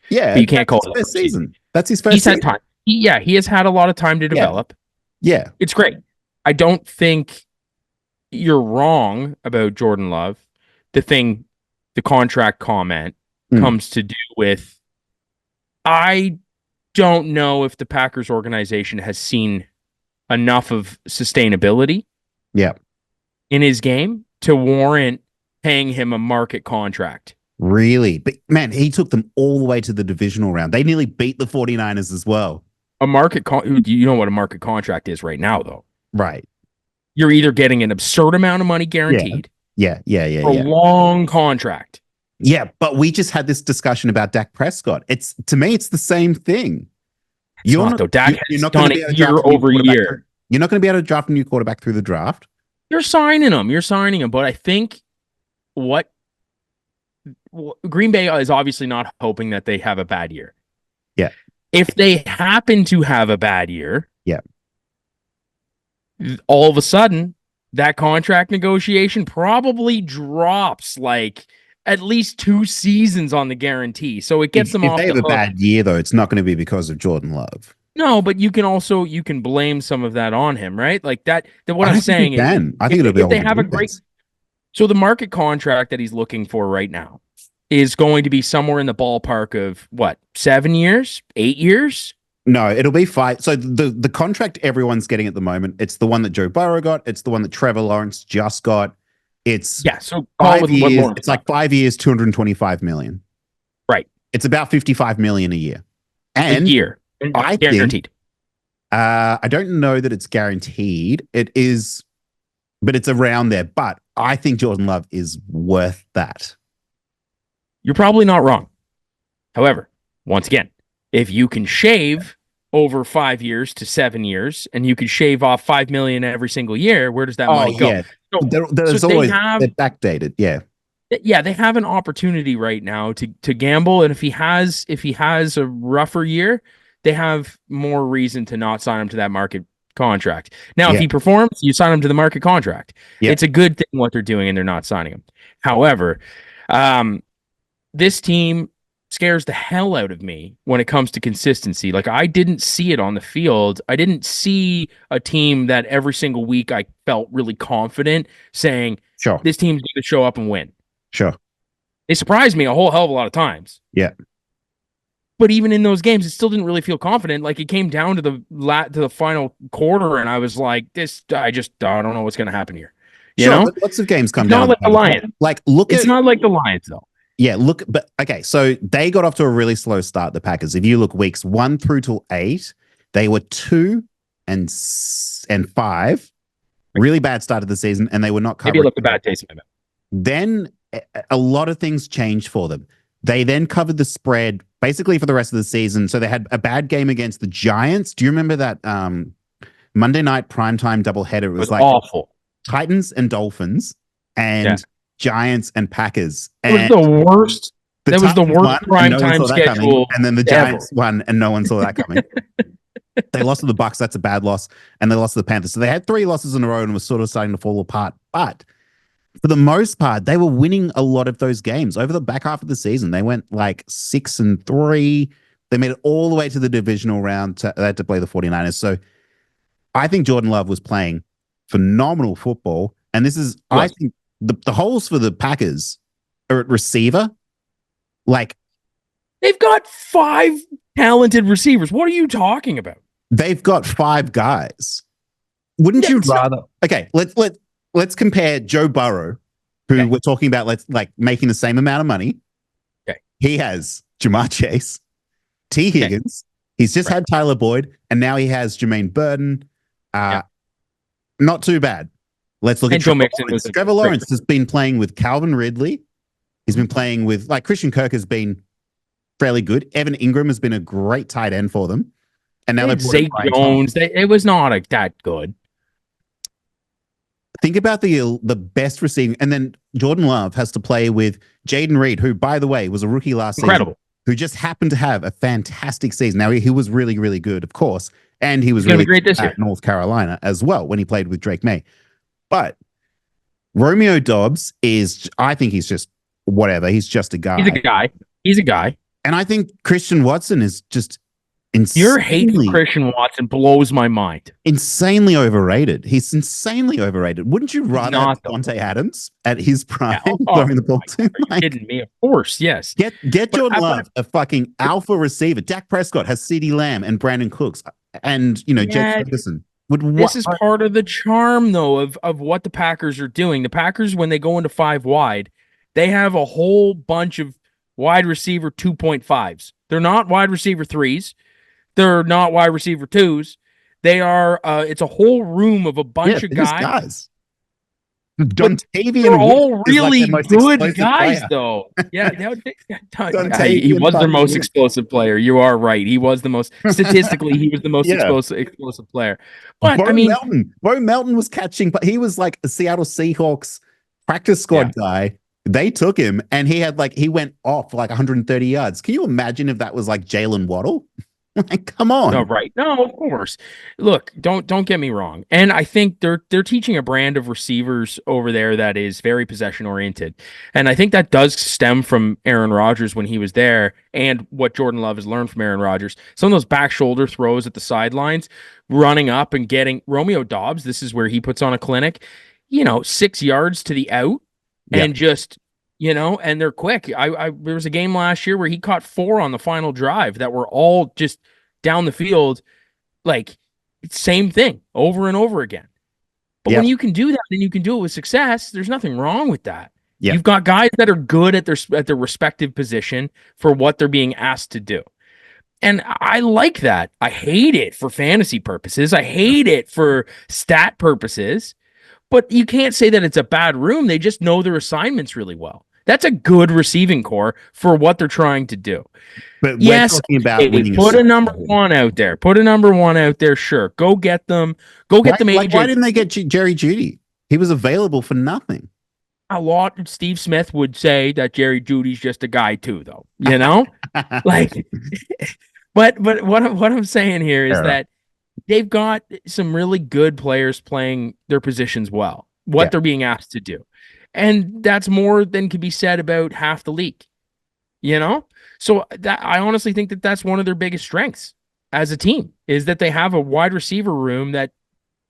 Yeah, but you can't call it his first season. That's his first He's season. had time. He has had a lot of time to develop. Yeah. It's great. I don't think you're wrong about Jordan Love. The contract comment comes to do with, I don't know if the Packers organization has seen enough of sustainability in his game to warrant paying him a market contract. Really? But man, he took them all the way to the divisional round. They nearly beat the 49ers as well. You know what a market contract is right now, though. Right. You're either getting an absurd amount of money guaranteed. Yeah. Or a long contract. Yeah, but we just had this discussion about Dak Prescott. To me, it's the same thing. Dak has done it year over year. You're not going to be able to draft a new quarterback through the draft. You're signing him. But I think Green Bay is obviously not hoping that they have a bad year. Yeah. If they happen to have a bad year, all of a sudden, that contract negotiation probably drops like at least 2 seasons on the guarantee. So it gets them off. If they have a bad year, though, it's not going to be because of Jordan Love. No, but you can blame some of that on him, right? Like that. What I'm saying is, I think it'll be. They have a great. So the market contract that he's looking for right now is going to be somewhere in the ballpark of what, 7 years, 8 years? No, it'll be 5. So the contract everyone's getting at the moment, it's the one that Joe Burrow got. It's the one that Trevor Lawrence just got. It's So 5 years. It's like 5 years, $225 million. Right. It's about $55 million a year. And a year. I guaranteed. I don't know that it's guaranteed. It is, but it's around there. But I think Jordan Love is worth that. You're probably not wrong. However, once again, if you can shave over 5 years to 7 years, and you can shave off $5 million every single year, where does that money go? Yeah. There's always they're backdated. Yeah. Yeah, they have an opportunity right now to gamble, and if he has a rougher year, they have more reason to not sign him to that market contract. Now, if he performs, you sign him to the market contract. It's a good thing what they're doing, and they're not signing him. However, this team scares the hell out of me when it comes to consistency. Like, I didn't see it on the field. I didn't see a team that every single week I felt really confident saying, sure, this team's going to show up and win. Sure. They surprised me a whole hell of a lot of times. Yeah. But even in those games, it still didn't really feel confident. Like it came down to the final quarter, and I was like, I don't know what's going to happen here. You know, but lots of games come it's down not like the Lions. Like it's not like the Lions though. Yeah, but okay, so they got off to a really slow start, the Packers. If you look weeks 1 through till 8, they were 2 and 5. Really bad start of the season, and they were not covering. Maybe left a bad taste in my mouth. Then a lot of things changed for them. They then covered the spread basically for the rest of the season. So they had a bad game against the Giants. Do you remember that Monday night primetime doubleheader? It was like awful. Titans and Dolphins and Giants and Packers. It was the worst. That was the worst primetime schedule. And then the Giants won, and no one saw that coming. They lost to the Bucs. That's a bad loss. And they lost to the Panthers. So they had 3 losses in a row and was sort of starting to fall apart. But for the most part, they were winning a lot of those games. Over the back half of the season, they went like 6-3. They made it all the way to the divisional round. They had to play the 49ers. So I think Jordan Love was playing phenomenal football. And this is, I think, the holes for the Packers are at receiver. Like, they've got 5 talented receivers. What are you talking about? They've got 5 guys. Wouldn't you rather? Okay, let's compare Joe Burrow, who we're talking about. Let's like making the same amount of money. Okay, he has Jamar Chase, T. Higgins. He's just had Tyler Boyd, and now he has Jermaine Burton. Not too bad. Let's look at Trevor Lawrence. Trevor Lawrence has been playing with Calvin Ridley. He's been playing with Christian Kirk has been fairly good. Evan Ingram has been a great tight end for them. And now they've Zay Jones. It was not that good. Think about the best receiving. And then Jordan Love has to play with Jaden Reed, who, by the way, was a rookie last season, who just happened to have a fantastic season. Now, he was really, really good, of course. And he was really great this year at North Carolina as well when he played with Drake May. But Romeo Doubs I think he's just whatever. He's just a guy. He's a guy. And I think Christian Watson is just insanely... Your hate for Christian Watson blows my mind. Insanely overrated. He's insanely overrated. Wouldn't you rather have Devontae Adams at his prime throwing the ball to? Kidding me? Of course, yes. Get Jordan Love, a fucking alpha receiver. Dak Prescott has CeeDee Lamb and Brandin Cooks and, Jake Ferguson. This is part of the charm, though, of what the Packers are doing. The Packers, when they go into 5 wide, they have a whole bunch of wide receiver 2.5s. They're not wide receiver 3s. They're not wide receiver 2s. They are, it's a whole room of a bunch of guys. Dontavian, they're all really good guys, though. Yeah, he was their most explosive player. You are right. He was the most, statistically, he was the most explosive player. But Bo Melton was catching, but he was like a Seattle Seahawks practice squad guy. They took him, and he went off for 130 yards. Can you imagine if that was like Jalen Waddle? Come on. No, right. No, of course. Look, don't get me wrong. And I think they're teaching a brand of receivers over there that is very possession oriented. And I think that does stem from Aaron Rodgers when he was there and what Jordan Love has learned from Aaron Rodgers. Some of those back shoulder throws at the sidelines, running up and getting Romeo Doubs. This is where he puts on a clinic, 6 yards to the out and just, and they're quick. There was a game last year where he caught 4 on the final drive that were all just down the field, same thing over and over again. But when you can do that and you can do it with success, there's nothing wrong with that. Yep. You've got guys that are good at their respective position for what they're being asked to do. And I like that. I hate it for fantasy purposes. I hate it for stat purposes. But you can't say that it's a bad room. They just know their assignments really well. That's a good receiving core for what they're trying to do. But we're talking about winning. Put a number 1 out there. Sure. Go get them. Get them. Why didn't they get Jerry Jeudy? He was available for nothing. A lot. Steve Smith would say that Jerry Judy's just a guy too, though. But what I'm saying here is that they've got some really good players playing their positions well. What they're being asked to do. And that's more than can be said about half the league, So that I honestly think that that's one of their biggest strengths as a team is that they have a wide receiver room that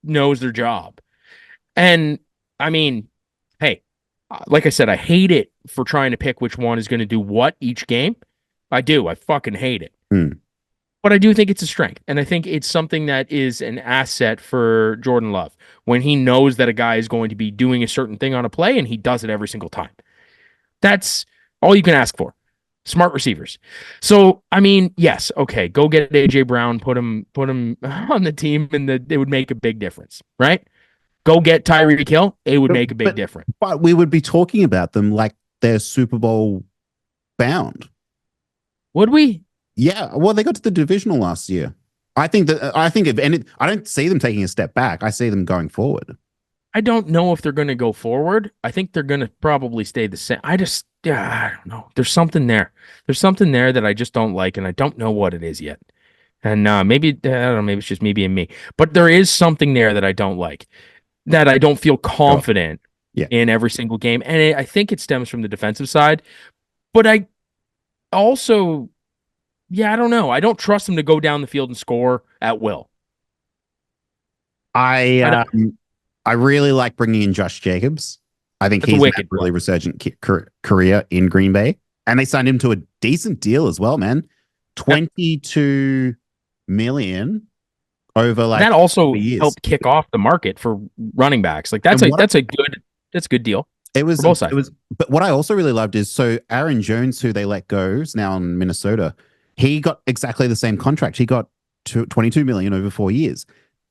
knows their job. And I mean, hey, like I said, I hate it for trying to pick which one is going to do what each game. I do. I fucking hate it. Hmm. But I do think it's a strength. And I think it's something that is an asset for Jordan Love when he knows that a guy is going to be doing a certain thing on a play and he does it every single time. That's all you can ask for. Smart receivers. So, I mean, yes, okay, go get AJ Brown, put him on the team, and it would make a big difference, right? Go get Tyreek Hill, it would make a big difference. But we would be talking about them like they're Super Bowl bound. Would we? Yeah, well, they got to the divisional last year. I think if any, I don't see them taking a step back. I see them going forward. I don't know if they're going to go forward. I think they're going to probably stay the same. I don't know. There's something there. There's something there that I just don't like, and I don't know what it is yet. And maybe, I don't know, maybe it's just me being me. But there is something there that I don't like, that I don't feel confident in every single game. And I think it stems from the defensive side. But I also, I don't know. I don't trust them to go down the field and score at will. I really like bringing in Josh Jacobs. I think he's had a really resurgent career in Green Bay. And they signed him to a decent deal as well, man. $22 million over like that also helped kick off the market for running backs. Like that's a good deal. It was both sides. But what I also really loved is so Aaron Jones, who they let go, is now in Minnesota. He got exactly the same contract. He got $22 million over 4 years.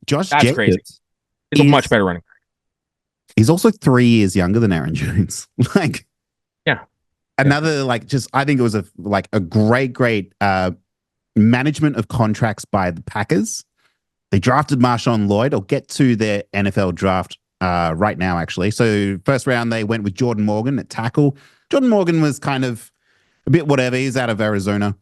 That's Jacobs crazy. He's a much better running back. He's also 3 years younger than Aaron Jones. Another I think it was a great management of contracts by the Packers. They drafted Marshawn Lloyd. I'll get to their NFL draft right now, actually. So first round, they went with Jordan Morgan at tackle. Jordan Morgan was kind of a bit whatever. He's out of Arizona.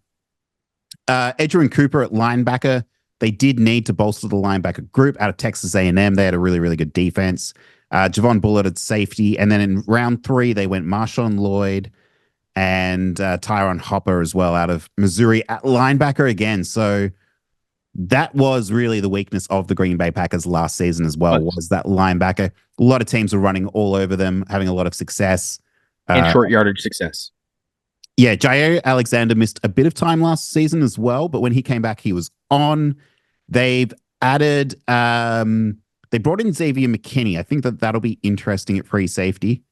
Edgerrin Cooper at linebacker. They did need to bolster the linebacker group out of Texas A&M. They had a really, really good defense. Javon Bullard at safety. And then in round 3, they went Marshawn Lloyd and Tyron Hopper as well out of Missouri at linebacker again. So that was really the weakness of the Green Bay Packers last season as well, was that linebacker. A lot of teams were running all over them, having a lot of success. And short yardage success. Yeah, Jair Alexander missed a bit of time last season as well, but when he came back, he was on. They've added, they brought in Xavier McKinney. I think that'll be interesting at free safety.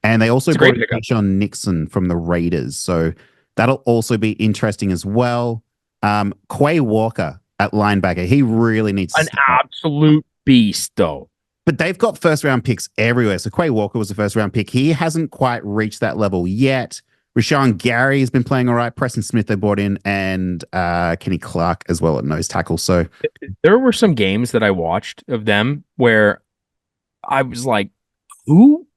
And they also brought in Sean Nixon from the Raiders. So that'll also be interesting as well. Quay Walker at linebacker. He really needs an absolute beast, though. But they've got first-round picks everywhere. So Quay Walker was a first-round pick. He hasn't quite reached that level yet. Rashawn Gary has been playing all right. Preston Smith they brought in, and Kenny Clark as well at nose tackle. So there were some games that I watched of them where I was like, who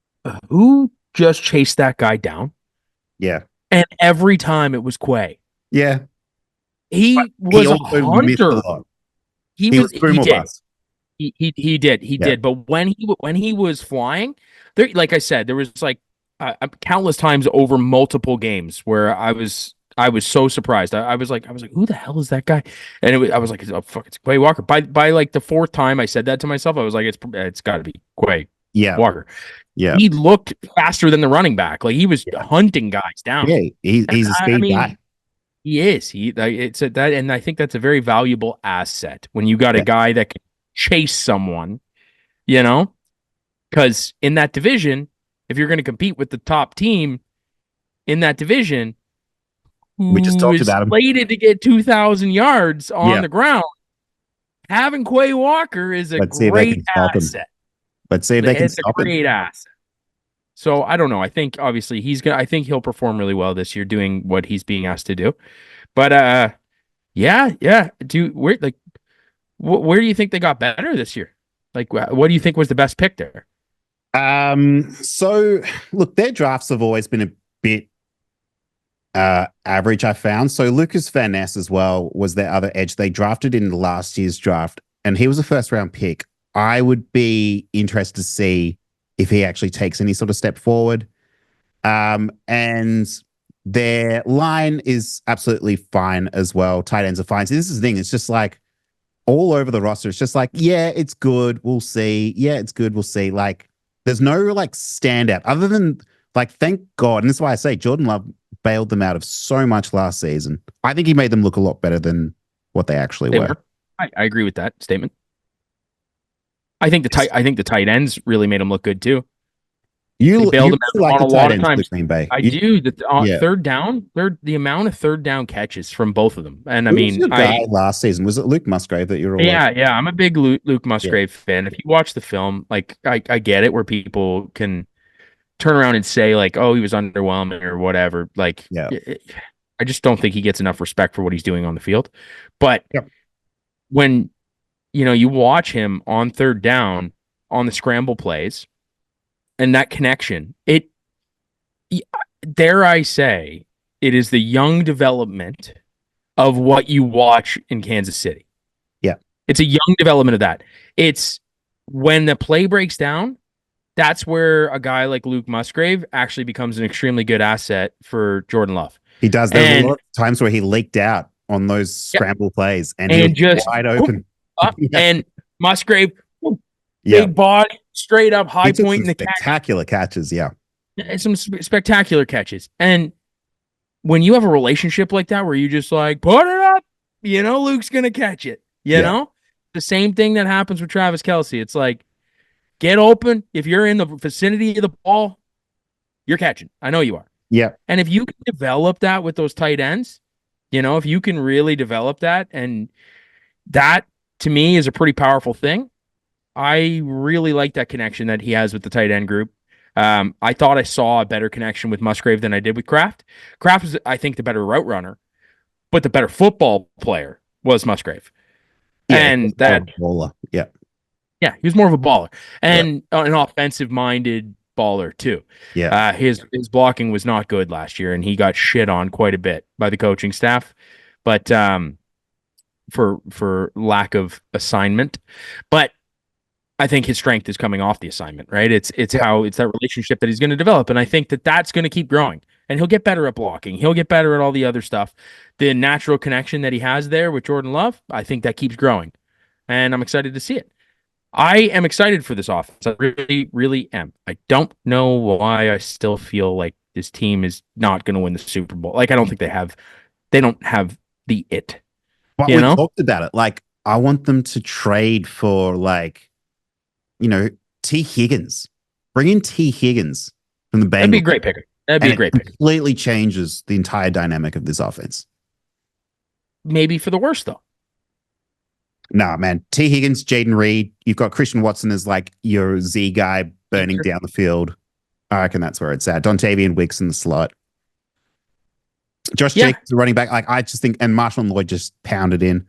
just chased that guy down? Yeah. And every time it was Quay. Yeah. He was a hunter. He did. But when he was flying, there, like I said, there was like countless times over multiple games where I was so surprised. I was like, who the hell is that guy? And I was like, oh fuck, it's Quay Walker. By like the fourth time I said that to myself, I was like, it's got to be Quay Walker. Yeah, he looked faster than the running back. Like he was hunting guys down. Yeah, he's a speed guy. He is. And I think that's a very valuable asset when you got a guy that can chase someone, because in that division, if you're going to compete with the top team in that division, we just talked about him, slated to get 2,000 yards on the ground, having Quay Walker is a great asset. Let's see if they can stop him. It's a great asset. So I don't know. I think obviously I think he'll perform really well this year doing what he's being asked to do. But where do you think they got better this year? Like what do you think was the best pick there? So look, their drafts have always been a bit average, I found. So Lucas Van Ness as well was their other edge. They drafted in last year's draft, and he was a first-round pick. I would be interested to see if he actually takes any sort of step forward. And their line is absolutely fine as well. Tight ends are fine. So this is the thing. It's just like all over the roster. It's just like, yeah, it's good. We'll see. Yeah, it's good. We'll see. Like, there's no like standout other than like, thank God. And that's why I say Jordan Love bailed them out of so much last season. I think he made them look a lot better than what they actually were. I agree with that statement. I think the tight ends really made him look good too. You bailed him like on the a lot of tight ends times. for Green Bay. I do. Third down, the amount of third down catches from both of them. And I mean, your guy last season, was it Luke Musgrave that you were? Yeah. I'm a big Luke Musgrave fan. If you watch the film, like I get it, where people can turn around and say like, "Oh, he was underwhelming" or whatever. Like, I just don't think he gets enough respect for what he's doing on the field. But when you watch him on third down on the scramble plays. And that connection, dare I say, it is the young development of what you watch in Kansas City. Yeah. It's a young development of that. It's when the play breaks down, that's where a guy like Luke Musgrave actually becomes an extremely good asset for Jordan Love. He does. There were a lot of times where he leaked out on those scramble plays and he was just wide open. And Musgrave, big body, straight up, high point in the spectacular catches. Yeah. Some spectacular catches. And when you have a relationship like that, where you just like, put it up, Luke's going to catch it, you know? The same thing that happens with Travis Kelce. It's like, get open. If you're in the vicinity of the ball, you're catching. I know you are. Yeah. And if you can develop that with those tight ends, if you can really develop that, and that to me is a pretty powerful thing. I really like that connection that he has with the tight end group. I thought I saw a better connection with Musgrave than I did with Kraft. Kraft was, I think, the better route runner, but the better football player was Musgrave. And that baller. Yeah, he was more of a baller and an offensive-minded baller too. Yeah, his blocking was not good last year, and he got shit on quite a bit by the coaching staff, but for lack of assignment, but. I think his strength is coming off the assignment, right? It's that relationship that he's going to develop. And I think that that's going to keep growing, and he'll get better at blocking. He'll get better at all the other stuff. The natural connection that he has there with Jordan Love, I think that keeps growing, and I'm excited to see it. I am excited for this offense. I really, really am. I don't know why I still feel like this team is not going to win the Super Bowl. Like, I don't think they don't have the it. But we talked about it. Like, I want them to trade for T. Higgins. Bring in T. Higgins from the Bengals. That'd be a great pick. Completely changes the entire dynamic of this offense. Maybe for the worse, though. Nah, man. T. Higgins, Jaden Reed. You've got Christian Watson as like your Z guy burning down the field. I reckon that's where it's at. Dontavian Wicks in the slot. Josh Jacobs, running back. Like, I just think, and Marshawn Lloyd just pounded in.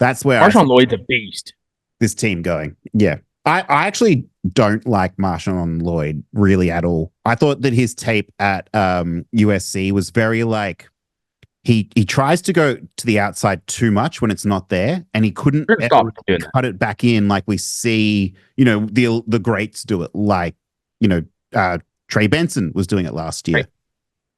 That's where Marshawn Lloyd's a beast. This team going. Yeah. I actually don't like Marshawn Lloyd really at all. I thought that his tape at USC was very like he tries to go to the outside too much when it's not there, and he couldn't cut it back in like we see, the greats do it, like Trey Benson was doing it last year. Right.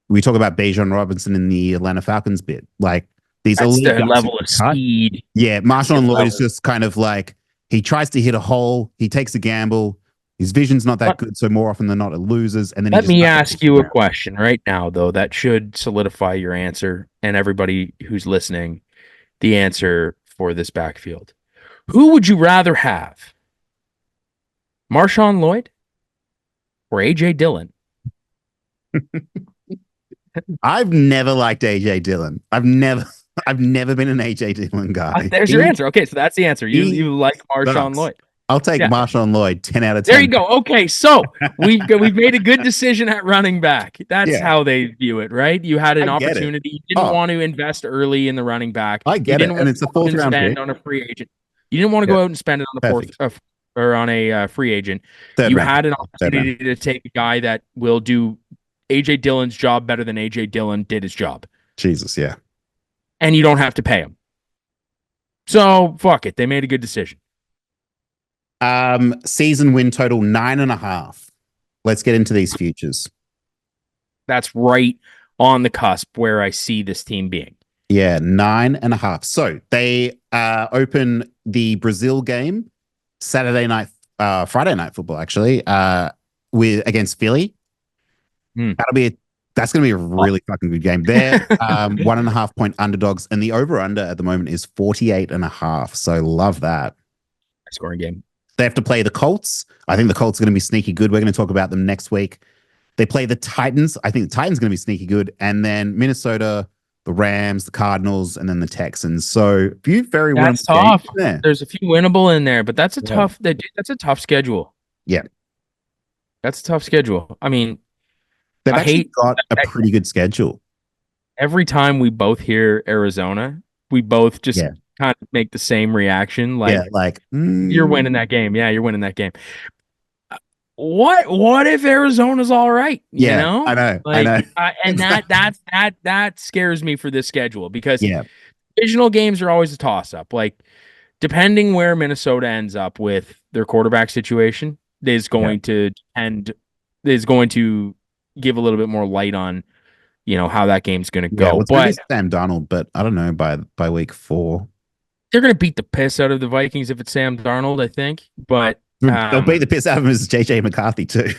We talk about Bijan Robinson in the Atlanta Falcons bit, like these elite level of speed. Yeah, Marshawn Lloyd is just kind of like. He tries to hit a hole. He takes a gamble. His vision's not that good, so more often than not, it loses. And then let me ask you a question right now, though, that should solidify your answer, and everybody who's listening, the answer for this backfield. Who would you rather have, Marshawn Lloyd or A.J. Dillon? I've never liked A.J. Dillon. I've never been an A.J. Dillon guy. There's your answer. Okay, so that's the answer. You like Marshawn Lloyd. I'll take Marshawn Lloyd 10 out of 10. There you go. Okay, so we've made a good decision at running back. That's how they view it, right? You had an opportunity. You didn't want to invest early in the running back. I get it, and it's a fourth round pick. On a free agent. You didn't want to go out and spend it on a fourth or on a free agent. You had an opportunity to take a guy that will do A.J. Dillon's job better than A.J. Dillon did his job. Jesus, yeah. And you don't have to pay him. So, fuck it. They made a good decision. Season win total 9.5. Let's get into these futures. That's right on the cusp where I see this team being. Yeah, 9.5. So they open the Brazil game Friday night football, actually, against Philly. That'll be That's going to be a really fucking good game. They're 1.5 point underdogs, and the over-under at the moment is 48.5. So love that. Scoring game. They have to play the Colts. I think the Colts are going to be sneaky good. We're going to talk about them next week. They play the Titans. I think the Titans are going to be sneaky good. And then Minnesota, the Rams, the Cardinals, and then the Texans. So a few very winnable tough. games there. There's a few winnable in there, but that's a tough. That's a tough schedule. Yeah, that's a tough schedule. I mean, they've actually got a pretty good schedule. Every time we both hear Arizona, we both just kind of make the same reaction. Like, you're winning that game. Yeah, you're winning that game. What if Arizona's all right? You know? I know. And that scares me for this schedule because divisional games are always a toss up. Like, depending where Minnesota ends up with their quarterback situation, is going to give a little bit more light on, how that game's going to go. But Sam Darnold, but I don't know by week 4. They're going to beat the piss out of the Vikings if it's Sam Darnold, I think. But they'll beat the piss out of him as JJ McCarthy too.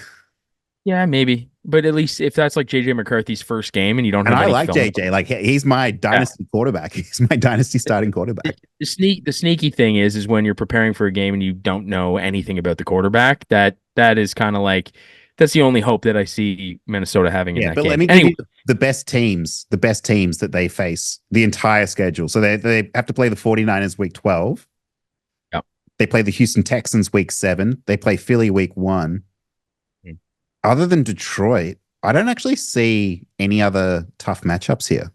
Yeah, maybe. But at least if that's like JJ McCarthy's first game and you don't have I like JJ. Like, he's my dynasty quarterback. He's my dynasty starting quarterback. The sneaky thing is when you're preparing for a game and you don't know anything about the quarterback, that is kind of like, that's the only hope that I see Minnesota having in that game. But let me give you the best teams that they face the entire schedule. So they have to play the 49ers week 12. Yep. They play the Houston Texans week 7. They play Philly week 1. Other than Detroit, I don't actually see any other tough matchups here.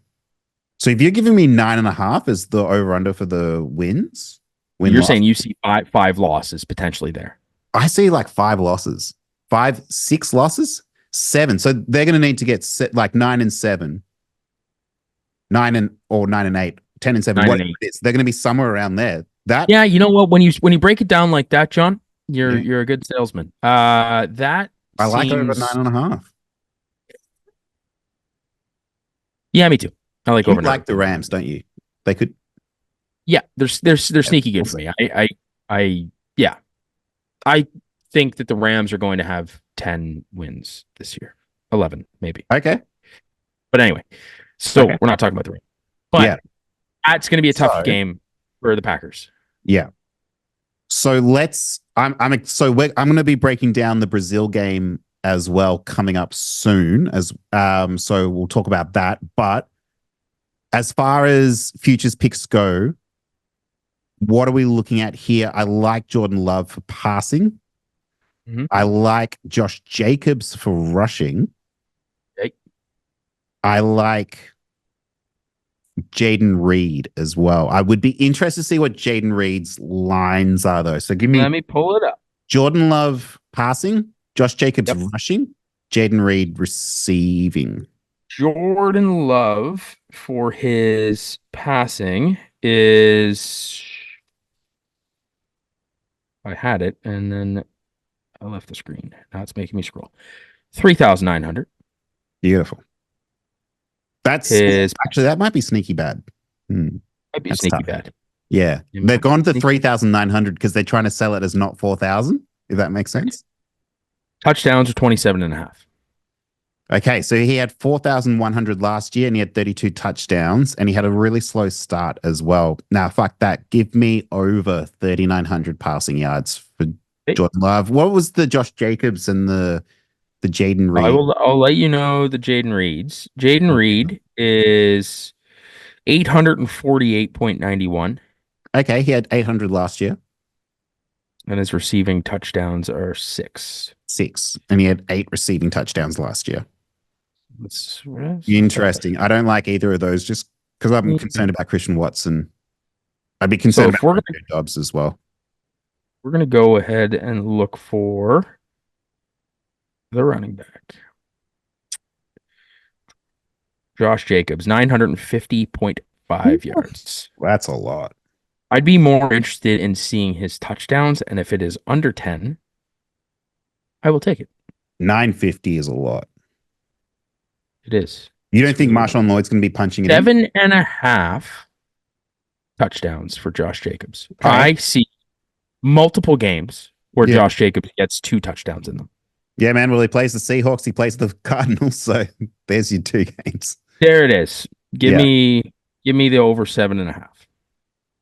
So if you're giving me 9.5 as the over-under for the wins, you're saying you see five losses potentially there. I see like 5 losses, 6 losses, 7. So they're going to need to get like 9 and 7, 9 and 8, 10 and 7. Whatever it is, they're going to be somewhere around there. Yeah, you know what? When you break it down like that, John, you're a good salesman. I like over 9.5. Yeah, me too. I like over 9. Like the Rams, don't you? They could. Yeah, they're sneaky good for me. I think that the Rams are going to have 10 wins this year, 11 maybe. Okay, but anyway, so we're not talking about the Rams. But that's going to be a tough game for the Packers. Yeah. So I'm going to be breaking down the Brazil game as well coming up soon so we'll talk about that. But as far as futures picks go, what are we looking at here? I like Jordan Love for passing. Mm-hmm. I like Josh Jacobs for rushing. Okay. I like Jaden Reed as well. I would be interested to see what Jaden Reed's lines are, though. So let me pull it up. Jordan Love passing, Josh Jacobs rushing, Jaden Reed receiving. Jordan Love for his passing is, I had it and then I left the screen. Now it's making me scroll. 3,900. Beautiful. Actually, that might be sneaky bad. Might be sneaky bad. Yeah. They've gone to 3,900 because they're trying to sell it as not 4,000, if that makes sense. Touchdowns are 27.5. Okay, so he had 4,100 last year and he had 32 touchdowns and he had a really slow start as well. Now, fuck that. Give me over 3,900 passing yards for Jordan Love. What was the Josh Jacobs and the Jaden Reed? I'll let you know the Jaden Reeds. Jaden Reed is 848.91. Okay, he had 800 last year. And his receiving touchdowns are 6. And he had 8 receiving touchdowns last year. That's interesting. I don't like either of those just because I'm concerned about Christian Watson. I'd be concerned about Dobbs as well. We're going to go ahead and look for the running back. Josh Jacobs, 950.5 yards. That's a lot. I'd be more interested in seeing his touchdowns, and if it is under 10, I will take it. 950 is a lot. It is. You don't think Marshawn Lloyd's going to be punching it 7.5 touchdowns for Josh Jacobs. Okay. I see multiple games where Josh Jacobs gets 2 touchdowns in them. Yeah, man. Well, he plays the Seahawks. He plays the Cardinals. So there's your 2 games. There it is. Give me the over 7.5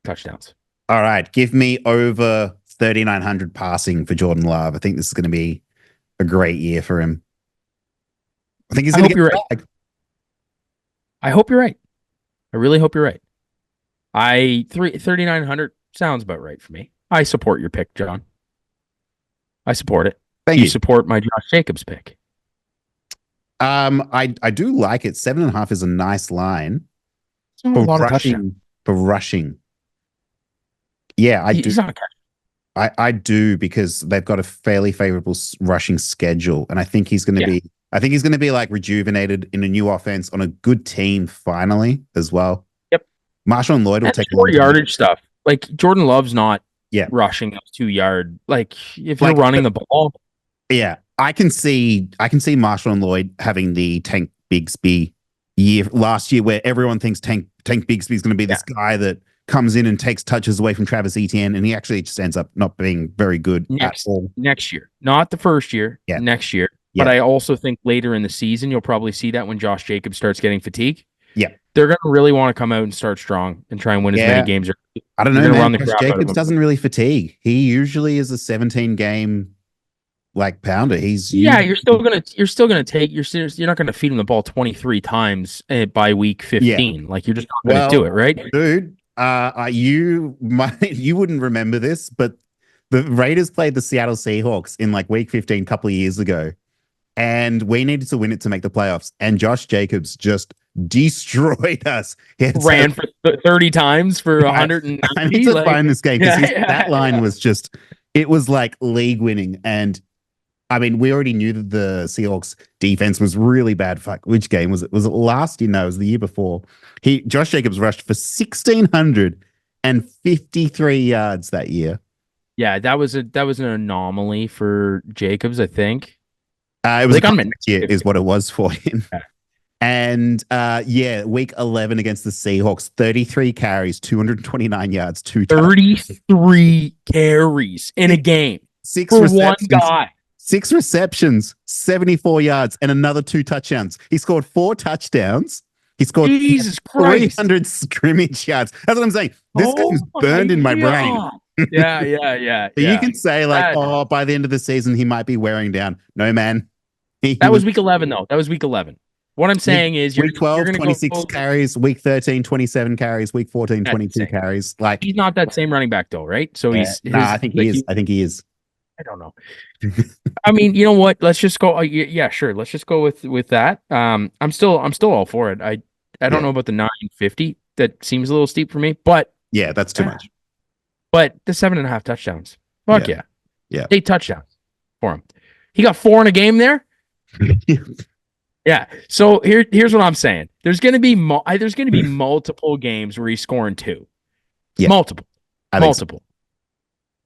touchdowns. All right. Give me over 3,900 passing for Jordan Love. I think this is going to be a great year for him. I think he's going to get right. I hope you're right. I really hope you're right. 3,900 sounds about right for me. I support your pick, John. I support it. Thank you. Support my Josh Jacobs pick. I do like it. 7.5 is a nice line for rushing. For rushing. Yeah, I do. I do because they've got a fairly favorable rushing schedule, and I think he's going to be. I think he's going to be like rejuvenated in a new offense on a good team finally as well. Yep. Marshawn Lloyd will take 4 yardage stuff. Like Jordan Love's not rushing those 2 yard. Like if you're running the ball. Yeah. I can see Marshawn Lloyd having the Tank Bigsby year last year where everyone thinks Tank Bigsby is going to be this guy that comes in and takes touches away from Travis Etienne, and he actually just ends up not being very good at all. Next year. Not the first year. Yeah. Next year. Yeah. But I also think later in the season, you'll probably see that when Josh Jacobs starts getting fatigue. Yeah. They're going to really want to come out and start strong and try and win as many games. I don't know, man. Josh Jacobs doesn't really fatigue. He usually is a 17-game like pounder. You're still gonna take you're not gonna feed him the ball 23 times by week 15. Like you're just not gonna do it, right? Dude, you wouldn't remember this, but the Raiders played the Seattle Seahawks in like week 15 a couple of years ago, and we needed to win it to make the playoffs, and Josh Jacobs just destroyed us. Ran for 30 times for 190. I need to find this game because that line was just, it was like league winning. And I mean, we already knew that the Seahawks defense was really bad. Fuck, which game was it? Was it last year? No, it was the year before. Josh Jacobs rushed for 1,653 yards that year. Yeah, that was an anomaly for Jacobs, I think. It was like year is what it was for him. Yeah. And week 11 against the Seahawks, 33 carries, 229 yards, 33 carries in a game. 6 for receptions. One guy. 6 receptions, 74 yards, and another 2 touchdowns. He scored 4 touchdowns. He scored 300 scrimmage yards. That's what I'm saying. This game's burned in my brain. Yeah. You can say like, by the end of the season, he might be wearing down. No, man. That was week 11, though. That was week 11. What I'm saying is week 12, 26 carries, week 13, 27 carries, week 14, 22 carries. Like he's not that same running back though, right? So I think he is. I think he is. I don't know. I mean, you know what? Let's just go. Yeah, sure. Let's just go with that. I'm still all for it. I don't know about the 950. That seems a little steep for me, but yeah, that's too much. But the 7.5 touchdowns. Fuck yeah. 8 touchdowns for him. He got 4 in a game there. Yeah. So here's what I'm saying. There's going to be multiple games where he's scoring 2. Yeah. Multiple.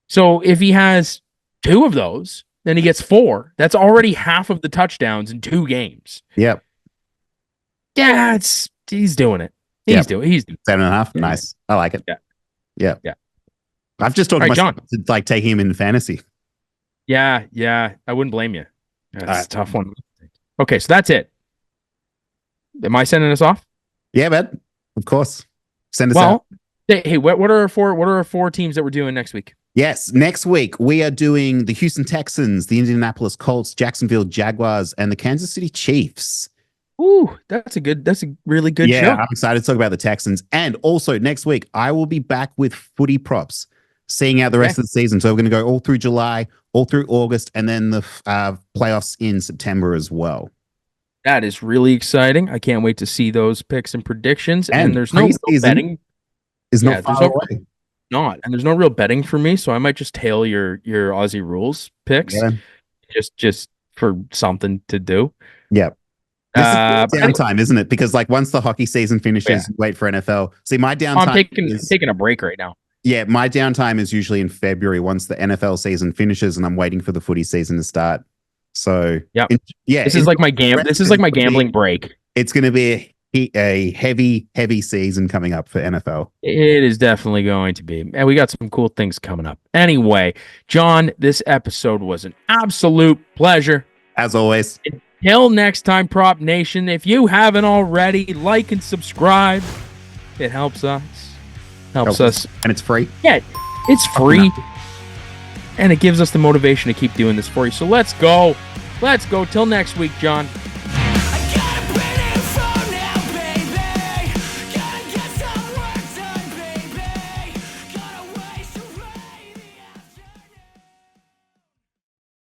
So if he has 2 of those, then he gets 4. That's already half of the touchdowns in 2 games. Yep. Yeah, he's doing it. He's doing 7.5. Nice. I like it. Yeah. I've just talked myself to like taking him in fantasy. Yeah. I wouldn't blame you. That's a tough one. Okay, so that's it. Am I sending us off? Yeah, man. Of course. Send us out. Hey, what are our 4 teams that we're doing next week? Yes, next week we are doing the Houston Texans, the Indianapolis Colts, Jacksonville Jaguars, and the Kansas City Chiefs. Ooh, that's a really good show. Yeah, I'm excited to talk about the Texans. And also next week, I will be back with footy props, seeing out the rest of the season. So we're going to go all through July, all through August, and then the playoffs in September as well. That is really exciting. I can't wait to see those picks and predictions. And there's no betting. Is not far away. And there's no real betting for me, so I might just tail your Aussie rules picks, just for something to do. Yeah. This is downtime, isn't it? Because like once the hockey season finishes, wait for NFL. See, my downtime. I'm taking a break right now. Yeah, my downtime is usually in February once the NFL season finishes, and I'm waiting for the footy season to start. So this is like my gambling break. It's going to be a heavy season coming up for NFL. It is definitely going to be, and we got some cool things coming up. Anyway, John, this episode was an absolute pleasure. As always. Until next time, Prop Nation, if you haven't already, like and subscribe. It helps us. Helps us. And it's free. Yeah, it's free. And it gives us the motivation to keep doing this for you. So let's go. Let's go. Till next week, John.